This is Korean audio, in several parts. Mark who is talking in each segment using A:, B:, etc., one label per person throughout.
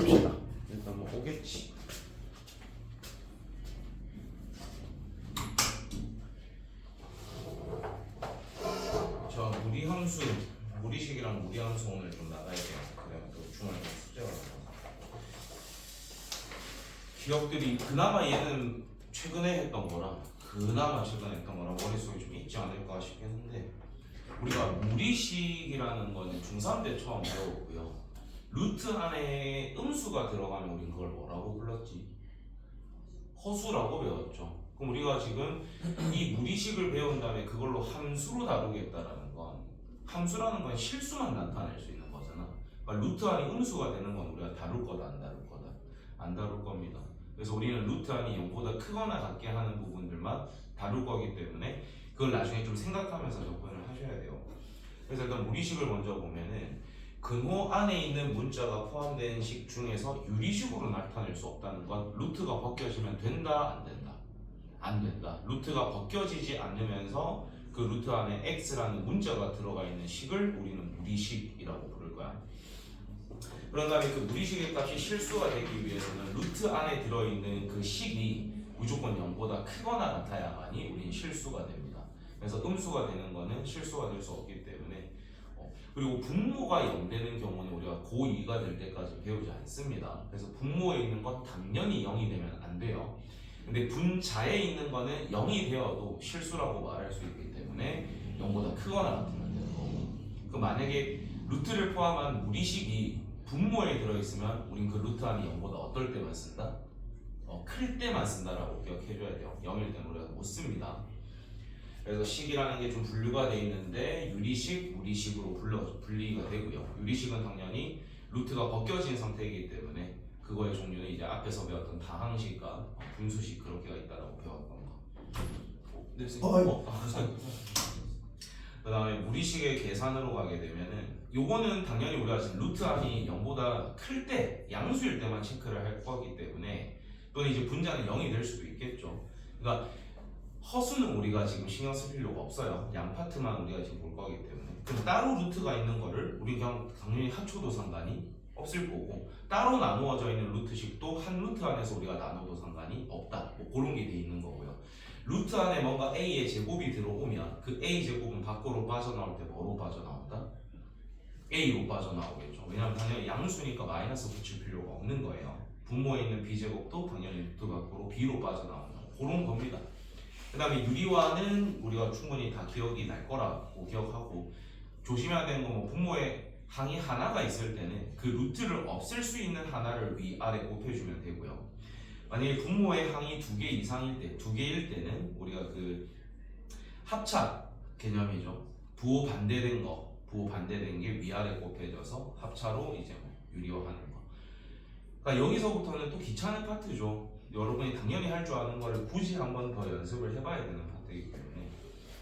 A: 갑시다. 일단 뭐 오겠지. 자, 무리함수, 무리식이랑 무리함수 오늘 좀 나가야 돼요. 그래야 또 주말에 숙제가 나서. 기억들이 그나마 얘는 최근에 했던 거라 머릿속에 좀 있지 않을까 싶긴 한데, 우리가 무리식이라는 거는 중3 때 처음 배웠고요. 루트 안에 음수가 들어가면 우린 그걸 뭐라고 불렀지? 허수라고 배웠죠. 그럼 우리가 지금 이 무리식을 배운 다음에 그걸로 함수로 다루겠다라는 건, 함수라는 건 실수만 나타낼 수 있는 거잖아. 그러니까 루트 안이 음수가 되는 건 우리가 다룰 거다 안 다룰 거다? 안 다룰 겁니다. 그래서 우리는 루트 안이 0보다 크거나 같게 하는 부분들만 다룰 거기 때문에 그걸 나중에 좀 생각하면서 접근을 하셔야 돼요. 그래서 일단 무리식을 먼저 보면은, 근호 안에 있는 문자가 포함된 식 중에서 유리식으로 나타낼 수 없다는 건 루트가 벗겨지면 된다 안 된다? 안 된다. 루트가 벗겨지지 않으면서 그 루트 안에 x라는 문자가 들어가 있는 식을 우리는 무리식이라고 부를 거야. 그런 다음에 그 무리식의 값이 실수가 되기 위해서는 루트 안에 들어있는 그 식이 무조건 0보다 크거나 같아야만이 우린 실수가 됩니다. 그래서 음수가 되는 거는 실수가 될 수 없기 때문에, 그리고 분모가 0 되는 경우는 우리가 고2가 될 때까지 배우지 않습니다. 그래서 분모에 있는 건 당연히 0이 되면 안 돼요. 근데 분자에 있는 거는 0이 되어도 실수라고 말할 수 있기 때문에 0보다 크거나 같으면 되는 거고, 그 만약에 루트를 포함한 무리식이 분모에 들어있으면 우린 그 루트 안이 0보다 어떨 때만 쓴다? 클 때만 쓴다라고 기억해줘야 돼요. 0일 때는 우리가 못 씁니다. 그래서 식이라는 게 좀 분류가 되어 있는데, 유리식, 무리식으로 분리가 되고요. 유리식은 당연히 루트가 벗겨진 상태이기 때문에 그거의 종류는 이제 앞에서 배웠던 다항식과 분수식 그렇게가 있다라고 배웠던 거. 네, 그 다음에 무리식의 계산으로 가게 되면은, 요거는 당연히 우리가 지금 루트 안이 0보다 클 때, 양수일 때만 체크를 할 거기 때문에, 또는 이제 분자는 0이 될 수도 있겠죠. 그러니까 허수는 우리가 지금 신경 쓸 필요가 없어요. 양 파트만 우리가 지금 볼 거기 때문에. 그럼 따로 루트가 있는 거를 우리 그냥 당연히 합쳐도 상관이 없을 거고, 따로 나누어져 있는 루트식도 한 루트 안에서 우리가 나눠도 상관이 없다. 뭐 그런 게 돼 있는 거고요. 루트 안에 뭔가 a의 제곱이 들어오면 그 a 제곱은 밖으로 빠져나올 때 뭐로 빠져나온다? a로 빠져나오겠죠. 왜냐하면 당연히 양수니까 마이너스 붙일 필요가 없는 거예요. 분모에 있는 b 제곱도 당연히 루트 밖으로 b로 빠져나온다. 그런 겁니다. 그 다음에 유리화는 우리가 충분히 다 기억이 날 거라고 기억하고, 조심해야 되는 건 뭐 분모에 항이 하나가 있을 때는 그 루트를 없앨 수 있는 하나를 위아래 곱해주면 되고요. 만약에 분모에 항이 2개 이상일 때, 2개일 때는 우리가 그 합차 개념이죠. 부호 반대된 게 위아래 곱해져서 합차로 이제 유리화하는 거. 그러니까 여기서부터는 또 귀찮은 파트죠. 여러분이 당연히 할 줄 아는 거를 굳이 한 번 더 연습을 해봐야 되는 파트이기 때문에,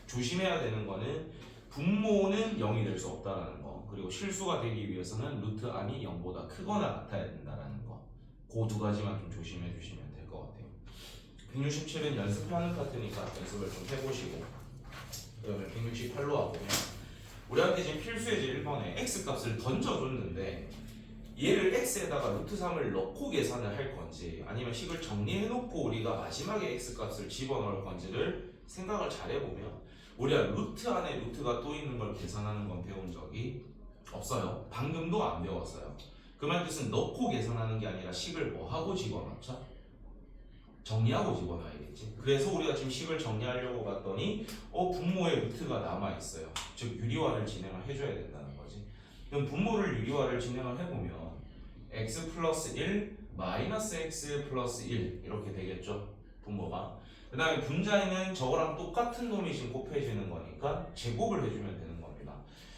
A: 조심해야 되는 거는 분모는 0이 될 수 없다라는 거, 그리고 실수가 되기 위해서는 루트 안이 0보다 크거나 같아야 된다라는 거, 그 두 가지만 좀 조심해 주시면 될 것 같아요. 167은 연습하는 파트니까 연습을 좀 해보시고, 그러면 168로 와보면 우리한테 지금 필수예제 1번에 x값을 던져줬는데, 얘를 x에다가 루트 3을 넣고 계산을 할 건지, 아니면 식을 정리해놓고 우리가 마지막에 x값을 집어넣을 건지를 생각을 잘 해보면, 우리가 루트 안에 루트가 또 있는 걸 계산하는 건 배운 적이 없어요. 방금도 안 배웠어요. 그 말 뜻은 넣고 계산하는 게 아니라 식을 뭐 하고 집어넣죠? 정리하고 집어넣어야겠지. 그래서 우리가 지금 식을 정리하려고 봤더니 분모에 루트가 남아있어요. 즉 유리화를 진행을 해줘야 된다는 거지. 그럼 분모를 유리화를 진행을 해보면 x 플러스 1 마이너스 x 플러스 1 이렇게 되겠죠, 분모가. 그 다음에 분자에는 저거랑 똑같은 놈이 지금 곱해지는 거니까 제곱을 해주면 되는 겁니다.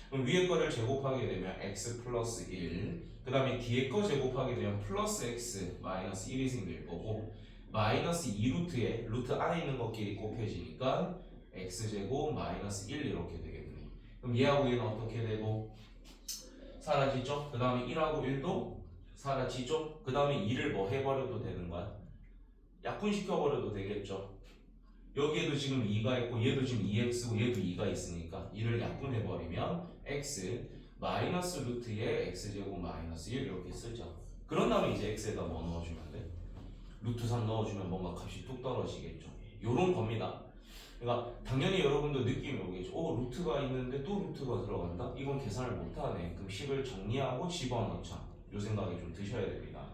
A: 그럼 위에 거를 제곱하게 되면 x 플러스 1, 그 다음에 뒤에 거 제곱하게 되면 플러스 x 마이너스 1이 생길 거고, 마이너스 2루트에 루트 안에 있는 것끼리 곱해지니까 x제곱 마이너스 1 이렇게 되겠네. 그럼 얘하고 얘는 어떻게 되고? 사라지죠? 그 다음에 1하고 1도 사라지죠? 그 다음에 2를 뭐 해버려도 되는 거야? 약분시켜버려도 되겠죠? 여기에도 지금 2가 있고 얘도 지금 2x고 얘도 2가 있으니까 2를 약분해버리면 x 마이너스 루트에 x제곱 마이너스 1 이렇게 쓰죠. 그런 다음에 이제 x에다 뭐 넣어주면 돼? 루트 3 넣어주면 뭔가 값이 뚝 떨어지겠죠. 요런 겁니다. 그러니까 당연히 여러분도 느낌이 오겠죠. 루트가 있는데 또 루트가 들어간다? 이건 계산을 못하네. 그럼 식을 정리하고 집어넣자. 요 생각이 좀 드셔야 됩니다.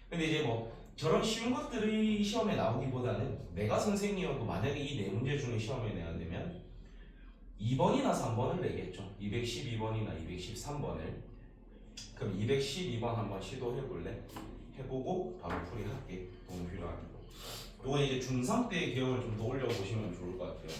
A: 근데 이제 뭐 저런 쉬운 것들이 시험에 나오기보다는 내가 선생님이어도 만약에 이 네 문제 중에 시험에 내야 되면 2번이나 3번을 내겠죠. 212번이나 213번을. 그럼 212번 한번 시도해 볼래? 해보고 바로 풀이할게. 도움 필요하니까. 이건 이제 중3 때의 기억을 좀 떠올려 보시면 좋을 것 같아요.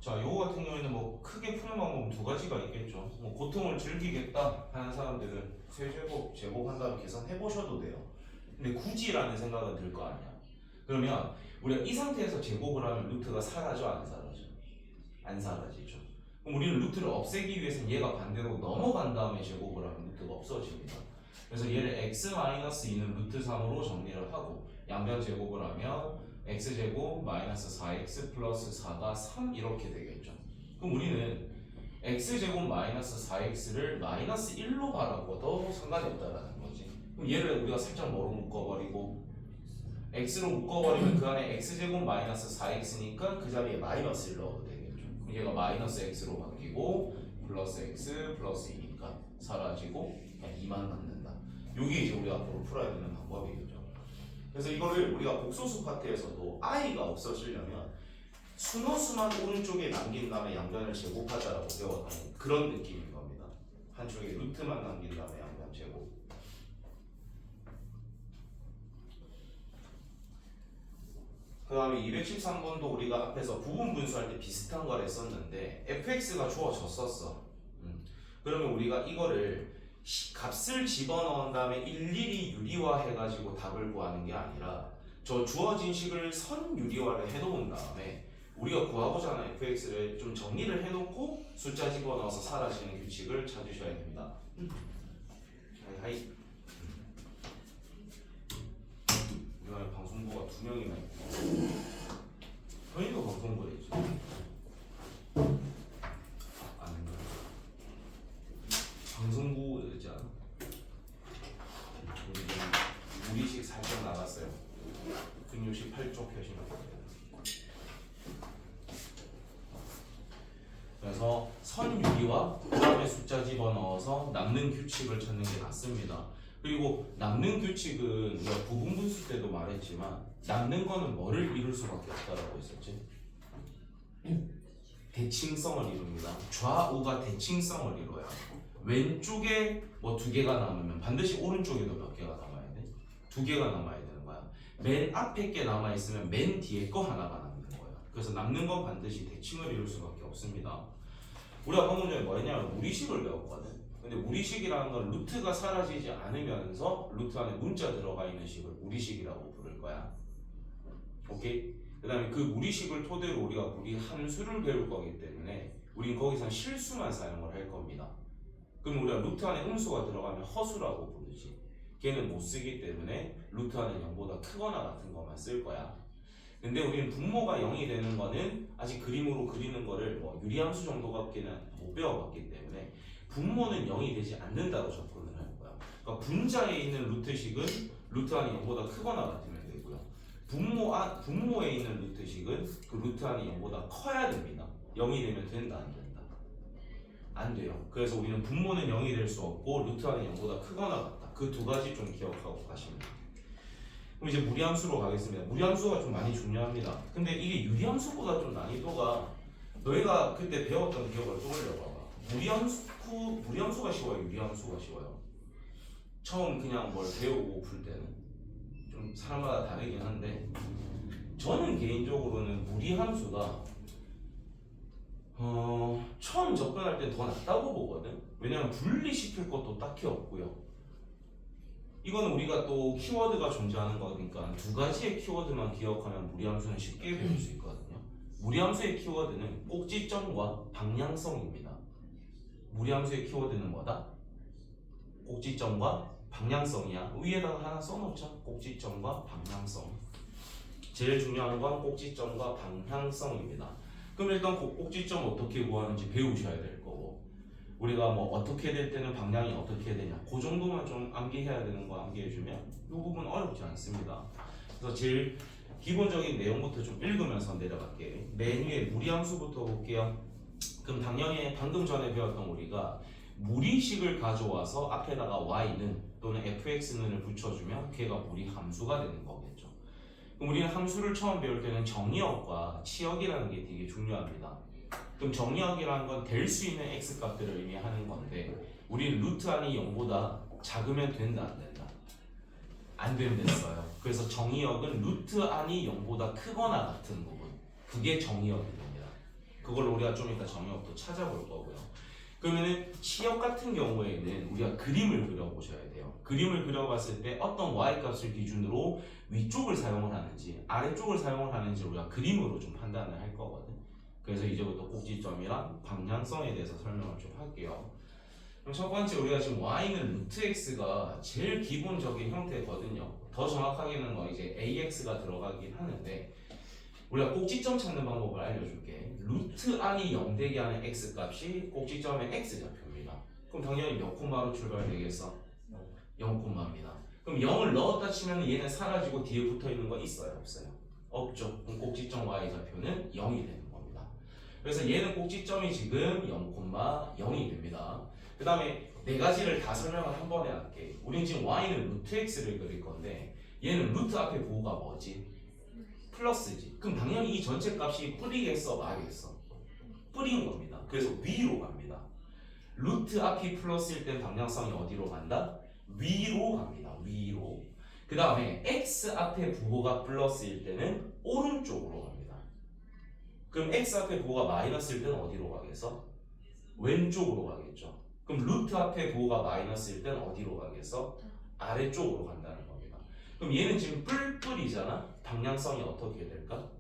A: 자, 요거 같은 경우에는 뭐 크게 푸는 방법은 두 가지가 있겠죠. 뭐 고통을 즐기겠다 하는 사람들은 세제곱, 제곱한 다음에 계산해 보셔도 돼요. 근데 굳이라는 생각은 들 거 아니야. 그러면 우리가 이 상태에서 제곱을 하면 루트가 사라져, 안 사라져? 안 사라지죠. 그럼 우리는 루트를 없애기 위해서는 얘가 반대로 넘어간 다음에 제곱을 하면 루트가 없어집니다. 그래서 얘를 x-2는 루트 3으로 정리를 하고 양변 제곱을 하면 x제곱 마이너스 4x 플러스 4가 3 이렇게 되겠죠. 그럼 우리는 x제곱 마이너스 4x를 마이너스 1로 바라봐도 상관이 없다라는 거지. 그럼 얘를 우리가 살짝 뭐로 묶어버리고 x로 묶어버리면 그 안에 x제곱 마이너스 4x니까 그 자리에 마이너스 1 넣어도 되겠죠. 그럼 얘가 마이너스 x로 바뀌고 플러스 x 플러스 2니까 사라지고 그냥 2만 남는다. 요게 이제 우리가 앞으로 풀어야 되는 방법이겠죠. 그래서 이거를 우리가 복소수 파트에서도 i가 없어지려면 순호수만 오른쪽에 남긴 다음에 양변을 제곱하자라고 배웠던 그런 느낌인 겁니다. 한쪽에 루트만 남긴 다음에 양변 제곱. 그 다음에 213번도 우리가 앞에서 부분 분수할 때 비슷한 걸 했었는데 fx가 주어졌었어. 그러면 우리가 이거를 값을 집어넣은 다음에 일일이 유리화 해가지고 답을 구하는 게 아니라 저 주어진 식을 선유리화를 해놓은 다음에 우리가 구하고자 하는 fx를 좀 정리를 해놓고 숫자 집어넣어서 사라지는 규칙을 찾으셔야 됩니다. 하이. 이번에 방송부가 2명이나 있고 저희도 방송부에 있죠. 방송부 있지 않아? 우리식 살짝 나갔어요. 168쪽 표시만. 그래서 선유리와 그 다음에 숫자 집어넣어서 남는 규칙을 찾는 게 낫습니다. 그리고 남는 규칙은 우리가 부분분수 때도 말했지만 남는 거는 뭐를 이룰 수밖에 없다라고 했었지? 대칭성을 이룹니다. 좌우가 대칭성을 이뤄야 왼쪽에 뭐 2개가 남으면 반드시 오른쪽에도 몇 개가 남아야 돼? 2개가 남아야 되는 거야. 맨 앞에 게 남아있으면 맨 뒤에 거 하나가 남는 거야. 그래서 남는 건 반드시 대칭을 이룰 수밖에 없습니다. 우리가 방금 전에 뭐 했냐면 무리식을 배웠거든. 근데 무리식이라는 건 루트가 사라지지 않으면서 루트 안에 문자 들어가 있는 식을 무리식이라고 부를 거야. 오케이? 그 다음에 그 무리식을 토대로 우리가 무리 함수를 배울 거기 때문에 우린 거기서 실수만 사용을 할 겁니다. 그럼 우리가 루트 안에 음수가 들어가면 허수라고 부르지. 걔는 못 쓰기 때문에 루트 안에 0보다 크거나 같은 것만 쓸 거야. 근데 우리는 분모가 0이 되는 거는 아직 그림으로 그리는 거를 뭐 유리함수 정도밖에는 못 배워봤기 때문에 분모는 0이 되지 않는다고 접근을 할 거야. 그러니까 분자에 있는 루트식은 루트 안이 0보다 크거나 같으면 되고요. 분모에 있는 루트식은 그 루트 안이 0보다 커야 됩니다. 0이 되면 된다 안 된다? 안 돼요. 그래서 우리는 분모는 0이 될 수 없고 루트 안이 0보다 크거나 같다. 그 두 가지 좀 기억하고 가시면 돼요. 그럼 이제 무리함수로 가겠습니다. 무리함수가 좀 많이 중요합니다. 근데 이게 유리함수보다 좀 난이도가 너희가 그때 배웠던 기억을 떠올려봐봐. 무리함수가 쉬워요? 유리함수가 쉬워요? 처음 그냥 뭘 배우고 풀 때는 좀 사람마다 다르긴 한데 저는 개인적으로는 무리함수가 처음 접근할 때 더 낫다고 보거든. 왜냐면 분리시킬 것도 딱히 없고요. 이거는 우리가 또 키워드가 존재하는 거니까 두 가지의 키워드만 기억하면 무리함수는 쉽게 배울 수 있거든요. 무리함수의 키워드는 꼭지점과 방향성입니다. 무리함수의 키워드는 뭐다? 꼭지점과 방향성이야. 위에다가 하나 써놓자. 꼭지점과 방향성. 제일 중요한 건 꼭지점과 방향성입니다. 그럼 일단 꼭지점 어떻게 구하는지 배우셔야 될 거고, 우리가 뭐 어떻게 될 때는 방향이 어떻게 되냐, 그 정도만 좀 암기해야 되는 거 암기해주면 이 부분 어렵지 않습니다. 그래서 제일 기본적인 내용부터 좀 읽으면서 내려갈게. 맨 위에 무리함수부터 볼게요. 그럼 당연히 방금 전에 배웠던 우리가 무리식을 가져와서 앞에다가 y는 또는 fx는을 붙여주면 걔가 무리함수가 되는 거겠죠. 그럼 우리는 함수를 처음 배울 때는 정의역과 치역이라는 게 되게 중요합니다. 그럼 정의역이라는 건 될 수 있는 x 값들을 의미하는 건데 우리는 루트 안이 0보다 작으면 된다 안 된다? 안 된댔어요. 그래서 정의역은 루트 안이 0보다 크거나 같은 부분, 그게 정의역이 됩니다. 그걸 우리가 좀 이따 정의역도 찾아볼 거고요. 그러면은 치역 같은 경우에는 우리가 그림을 그려보셔야 돼요. 그림을 그려봤을 때 어떤 y값을 기준으로 위쪽을 사용을 하는지 아래쪽을 사용을 하는지 우리가 그림으로 좀 판단을 할 거거든. 그래서 이제부터 꼭지점이랑 방향성에 대해서 설명을 좀 할게요. 그럼 첫 번째 우리가 지금 y는 루트 x가 제일 기본적인 형태거든요. 더 정확하게는 뭐 이제 ax가 들어가긴 하는데 우리가 꼭지점 찾는 방법을 알려줄게. 루트 안이 0 되게 하는 x 값이 꼭지점의 x 좌표입니다. 그럼 당연히 몇 콤마로 출발되겠어? 0 콤마입니다. 그럼 0을 넣었다 치면 얘는 사라지고 뒤에 붙어 있는 거 있어요? 없어요? 없죠. 그럼 꼭지점 y 좌표는 0이 되는 겁니다. 그래서 얘는 꼭지점이 지금 0,0이 됩니다. 그 다음에 네 가지를 다 설명을 한 번에 할게. 우린 지금 y는 루트 x를 그릴 건데 얘는 루트 앞에 부호가 뭐지? 플러스지. 그럼 당연히 이 전체 값이 뿌리겠어 마겠어? 뿌린 겁니다. 그래서 위로 갑니다. 루트 앞이 플러스일 땐 방향성이 어디로 간다? 위로 갑니다. 위로. 그 다음에 x 앞에 부호가 플러스일 때는 오른쪽으로 갑니다. 그럼 x 앞에 부호가 마이너스일 때는 어디로 가겠어? 왼쪽으로 가겠죠. 그럼 루트 앞에 부호가 마이너스일 때는 어디로 가겠어? 아래쪽으로 간다는 겁니다. 그럼 얘는 지금 뿔뿔이잖아. 방향성이 어떻게 될까?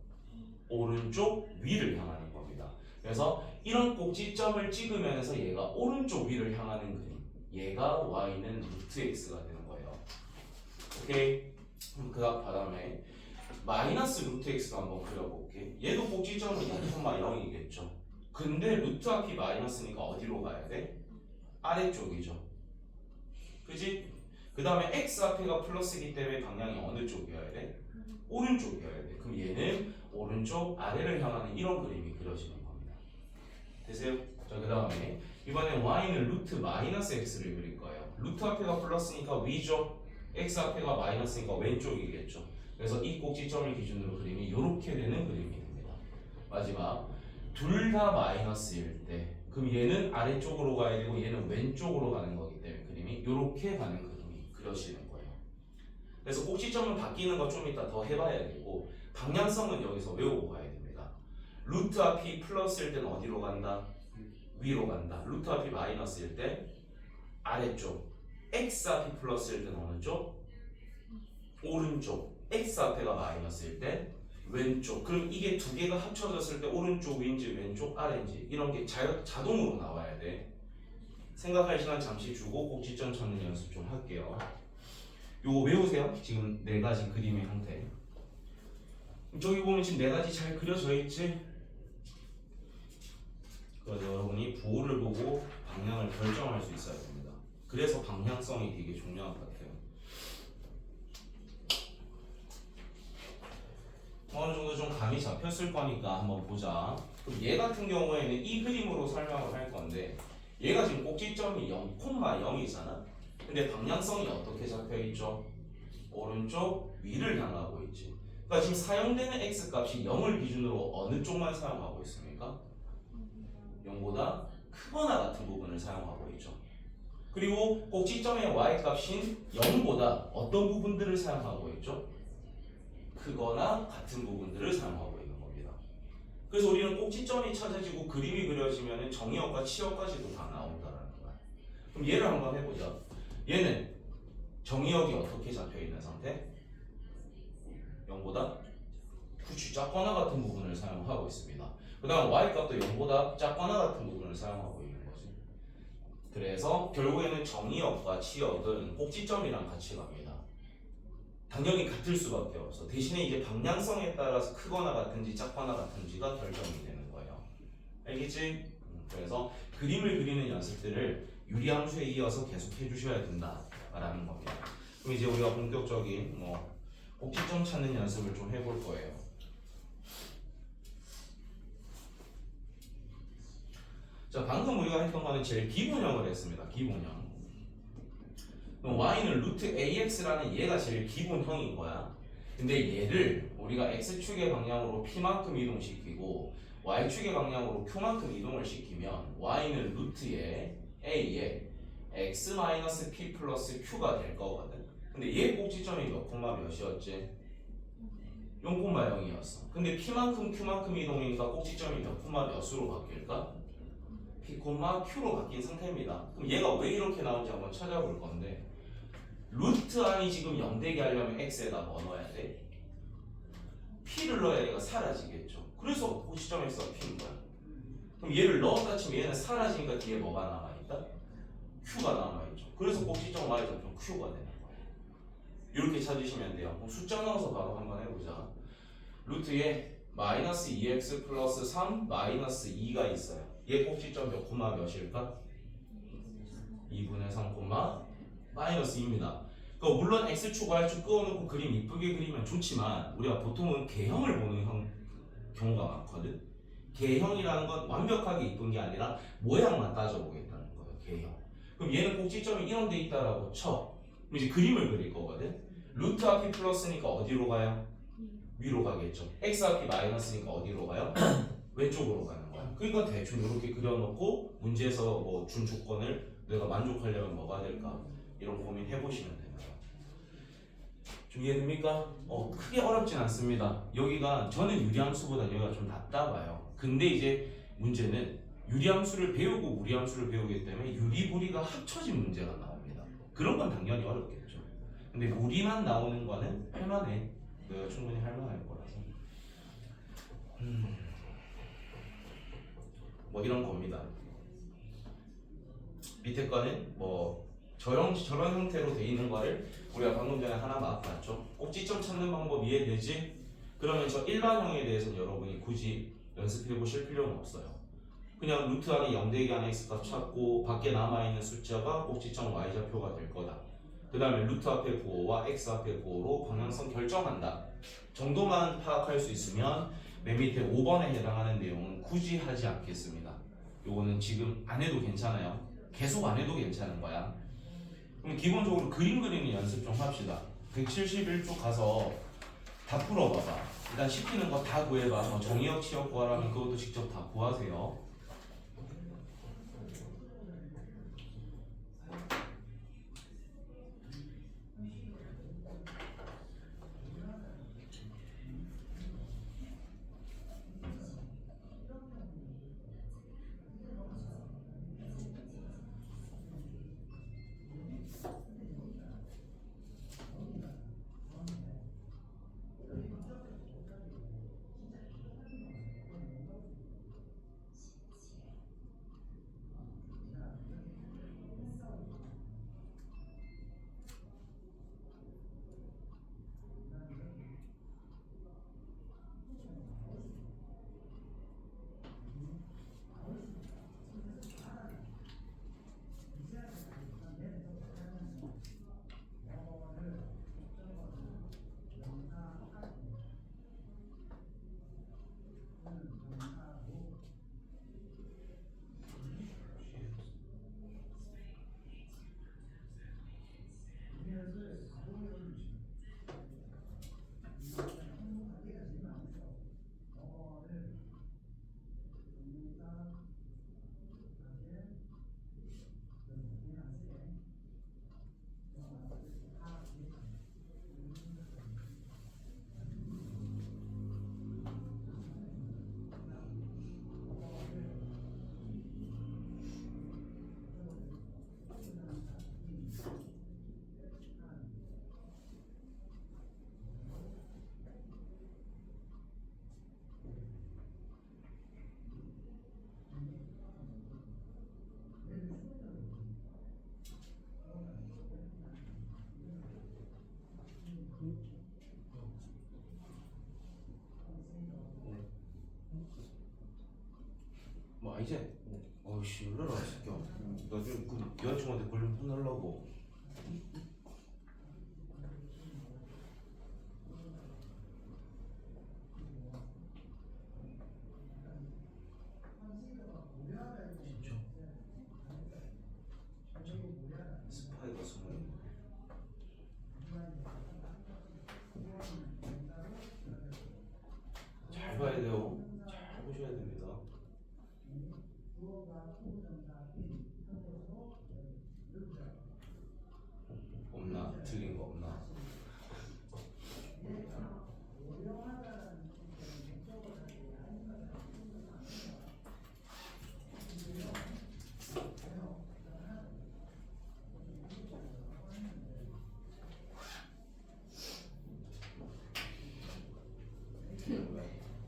A: 오른쪽 위를 향하는 겁니다. 그래서 이런 꼭지점을 찍으면서 얘가 오른쪽 위를 향하는 그림, 얘가 y는 루트 x가 되는 거예요. 오케이? 그 다음에 마이너스 루트 x도 한번 그려볼게. 얘도 꼭지점은 0,0이겠죠. 근데 루트 앞이 마이너스니까 어디로 가야 돼? 아래쪽이죠. 그지? 그 다음에 x 앞에가 플러스이기 때문에 방향이 어느 쪽이어야 돼? 오른쪽이어야 돼. 그럼 얘는 오른쪽 아래를 향하는 이런 그림이 그려지는 겁니다. 되세요? 자, 그 다음에 이번엔 y는 루트 마이너스 x를 그릴 거예요. 루트 앞에가 플러스니까 위죠. x 앞에가 마이너스니까 왼쪽이겠죠. 그래서 이 꼭지점을 기준으로 그림이 이렇게 되는 그림이 됩니다. 마지막 둘 다 마이너스일 때 그럼 얘는 아래쪽으로 가야 되고 얘는 왼쪽으로 가는 거기 때문에 그림이 이렇게 가는 그림이 그려지는 거예요. 그래서 꼭지점은 바뀌는 거 좀 이따 더 해봐야 되고 방향성은 여기서 외우고 가야 됩니다. 루트 앞이 플러스일 때는 어디로 간다? 위로 간다. 루트 앞이 마이너스일 때 아래쪽. x 앞이 플러스일 때는 어느 쪽? 오른쪽. x 앞에가 마이너스일 때 왼쪽. 그럼 이게 두 개가 합쳐졌을 때 오른쪽 위인지 왼쪽 아래인지 이런 게 자동으로 나와야 돼. 생각할 시간 잠시 주고 꼭지점 찾는 연습 좀 할게요. 요거 외우세요. 지금 네 가지 그림의 형태. 저기 보면 지금 네 가지 잘 그려져 있지? 그래서 여러분이 부호를 보고 방향을 결정할 수 있어야 됩니다. 그래서 방향성이 되게 중요한 것 같아요. 어느 정도 좀 감이 잡혔을 거니까 한번 보자. 그럼 얘 같은 경우에는 이 그림으로 설명을 할 건데 얘가 지금 꼭지점이 0,0이잖아. 근데 방향성이 어떻게 잡혀 있죠? 오른쪽 위를 향하고 있지. 그러니까 지금 사용되는 x 값이 0을 기준으로 어느 쪽만 사용하고 있습니까? 0보다 크거나 같은 부분을 사용하고 있죠. 그리고 꼭지점의 y 값인 0보다 어떤 부분들을 사용하고 있죠? 크거나 같은 부분들을 사용하고 있는 겁니다. 그래서 우리는 꼭지점이 찾아지고 그림이 그려지면 정의역과 치역까지도 다 나온다는 거야. 그럼 얘를 한번 해보자. 얘는 정의역이 어떻게 잡혀있는 상태? 0보다 그치 작거나 같은 부분을 사용하고 있습니다. 그 다음 y값도 0보다 작거나 같은 부분을 사용하고 있는 거지. 그래서 결국에는 정의역과 치역은 꼭지점이랑 같이 갑니다. 당연히 같을 수밖에 없어. 대신에 이제 방향성에 따라서 크거나 같은지 작거나 같은지가 결정이 되는 거예요. 알겠지? 그래서 그림을 그리는 연습들을 유리함수에 이어서 계속 해주셔야 된다라는 겁니다. 그럼 이제 우리가 본격적인 꼭지점 찾는 연습을 좀 해볼 거예요. 자, 방금 우리가 했던 거는 제일 기본형을 했습니다. 기본형. 그럼 y는 루트 ax라는 얘가 제일 기본형인 거야. 근데 얘를 우리가 x축의 방향으로 p만큼 이동시키고 y축의 방향으로 q만큼 이동을 시키면 y는 루트에 a에 x-p 플러스 q가 될 거거든. 근데 얘 꼭지점이 몇 콤마 몇이었지? 0,0이었어. 근데 p만큼 q만큼 이동이니까 꼭지점이 몇 콤마 몇으로 바뀔까? p, q로 바뀐 상태입니다. 그럼 얘가 왜 이렇게 나오는지 한번 찾아볼 건데 루트 안이 지금 0 되게 하려면 x에다 뭐 넣어야 돼? p를 넣어야 얘가 사라지겠죠. 그래서 꼭지점에서 p인 거야. 그럼 얘를 넣었다 치면 얘는 사라지니까 뒤에 뭐가 남아있다? q가 남아있죠. 그래서 꼭지점 y절편 q가 되는 거예요. 이렇게 찾으시면 돼요. 그럼 숫자 넣어서 바로 한번 해보자. 루트에 마이너스 2x 플러스 3 마이너스 2가 있어요. 얘 꼭지점 몇 콤마 몇일까? 2분의 3 콤마 마이너스 2입니다. 그러니까 물론 x축, y축 끄어놓고 그림 이쁘게 그리면 좋지만 우리가 보통은 개형을 보는 경우가 많거든. 개형이라는 건 완벽하게 이쁜 게 아니라 모양만 따져보겠다는 거예요. 개형. 그럼 얘는 꼭지점이 이런 데 있다라고 쳐. 그럼 이제 그림을 그릴 거거든. 루트 앞이 플러스니까 어디로 가요? 위로 가겠죠. x 앞이 마이너스니까 어디로 가요? 왼쪽으로 가는 거야. 그러니까 대충 이렇게 그려놓고 문제에서 뭐 준 조건을 내가 만족하려면 뭐가 될까? 이런 고민 해보시면 됩니다. 좀 이해됩니까? 크게 어렵진 않습니다. 여기가 저는 유리함수보다 여기가 좀 낫다 봐요. 근데 이제 문제는 유리함수를 배우고 무리함수를 배우기 때문에 유리무리가 합쳐진 문제가 나옵니다. 그런 건 당연히 어렵겠죠. 근데 무리만 나오는 거는 할만해. 내가 충분히 할만할 거라서. 뭐 이런 겁니다. 밑에 거는 뭐 저런 형태로 돼 있는 거를 우리가 방금 전에 하나 맛봤죠. 꼭지점 찾는 방법 이해되지? 그러면 저 일반형에 대해서는 여러분이 굳이 연습해 보실 필요는 없어요. 그냥 루트 안에 0 되기 안에 x값 찾고 밖에 남아있는 숫자가 꼭지점 y좌표가 될 거다. 그 다음에 루트 앞에 부호와 x 앞에 부호로 방향성 결정한다 정도만 파악할 수 있으면 맨 밑에 5번에 해당하는 내용은 굳이 하지 않겠습니다. 요거는 지금 안 해도 괜찮아요. 계속 안 해도 괜찮은 거야. 그럼 기본적으로 그림 그리는 연습 좀 합시다. 171쪽 가서 다 풀어봐봐. 일단 시키는 거 다 구해봐. 뭐 정의역, 치역 구하라면 그것도 직접 다 구하세요. 뭐 이제 어이씨 놀라라 새끼야. 나중에 그 여자친구한테 걸리면 혼날라고. 진짜 스파이가 숨어있네. 잘 봐야 돼요. 잘 보셔야 됩니다. 없나? 틀린 거 없나?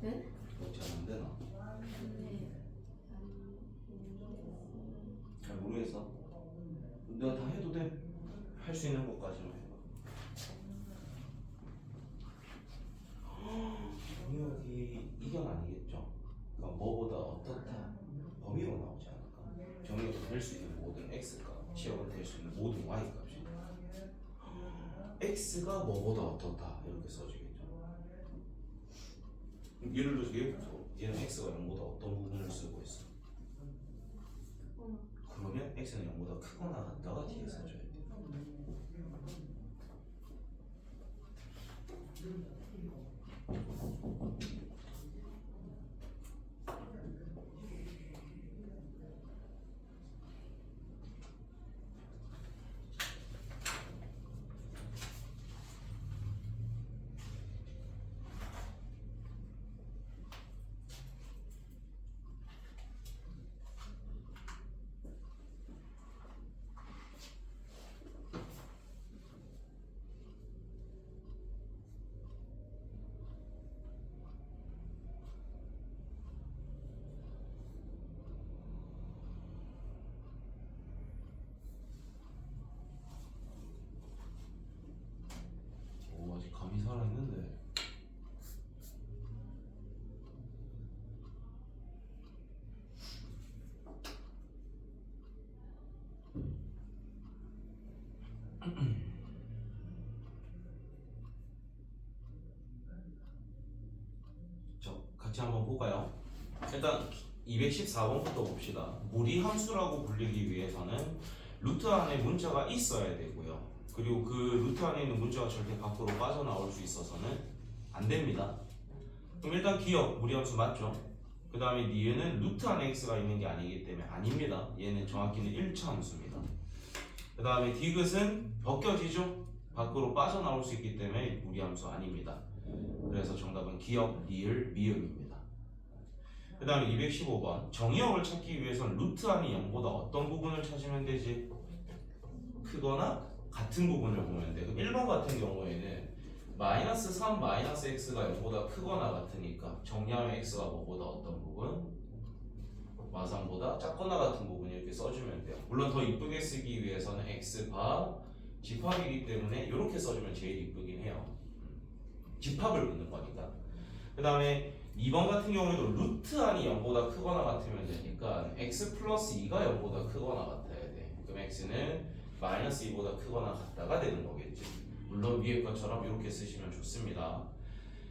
B: 네?
A: 잘 안 되나? 잘 모르겠어. 내가 다 해도 돼. 할 수 있는 것까지만 해봐. 정의역이 이견 아니겠죠? 그러니까 뭐보다 어떻다 범위로 나오지 않을까? 정의역은 될 수 있는 모든 x값, 지역은 될 수 있는 모든 y 값이 x가 뭐보다 어떻다 이렇게 써지겠죠. 예를 들어서 얘부터 얘는 x가 0보다 어떤 부분을 쓰고 있어? 그러면 x는 0보다 크거나 같다가 뒤에 써줘야 돼. 오, 아직 감이 살아있는데. 자, 같이 한번 볼까요? 일단 214번부터 봅시다. 무리함수라고 불리기 위해서는 루트 안에 문자가 있어야 되고요. 그리고 그 루트 안에 있는 문자가 절대 밖으로 빠져나올 수 있어서는 안 됩니다. 그럼 일단 기억 무리함수 맞죠? 그 다음에 니은은 루트 안에 x가 있는 게 아니기 때문에 아닙니다. 얘는 정확히는 1차 함수입니다. 그 다음에 디귿은 벗겨지죠? 밖으로 빠져나올 수 있기 때문에 무리함수 아닙니다. 그래서 정답은 기억, 리을, 미음입니다. 그 다음에 215번 정의역을 찾기 위해서는 루트 안이 0보다 어떤 부분을 찾으면 되지? 크거나 같은 부분을 보면 돼. 그럼 1번 같은 경우에는 마이너스 3 마이너스 x가 0보다 크거나 같으니까 정리하면 x가 뭐보다 어떤 부분? 마삼보다 작거나 같은 부분 이렇게 써주면 돼요. 물론 더 이쁘게 쓰기 위해서는 x바 집합이기 때문에 이렇게 써주면 제일 이쁘긴 해요. 집합을 묻는 거니까. 그 다음에 2번 같은 경우에도 루트 안이 0보다 크거나 같으면 되니까 x 플러스 2가 0보다 크거나 같아야 돼. 그럼 x는 마이너스 2보다 크거나 같다가 되는 거겠지. 물론 위에 것처럼 이렇게 쓰시면 좋습니다.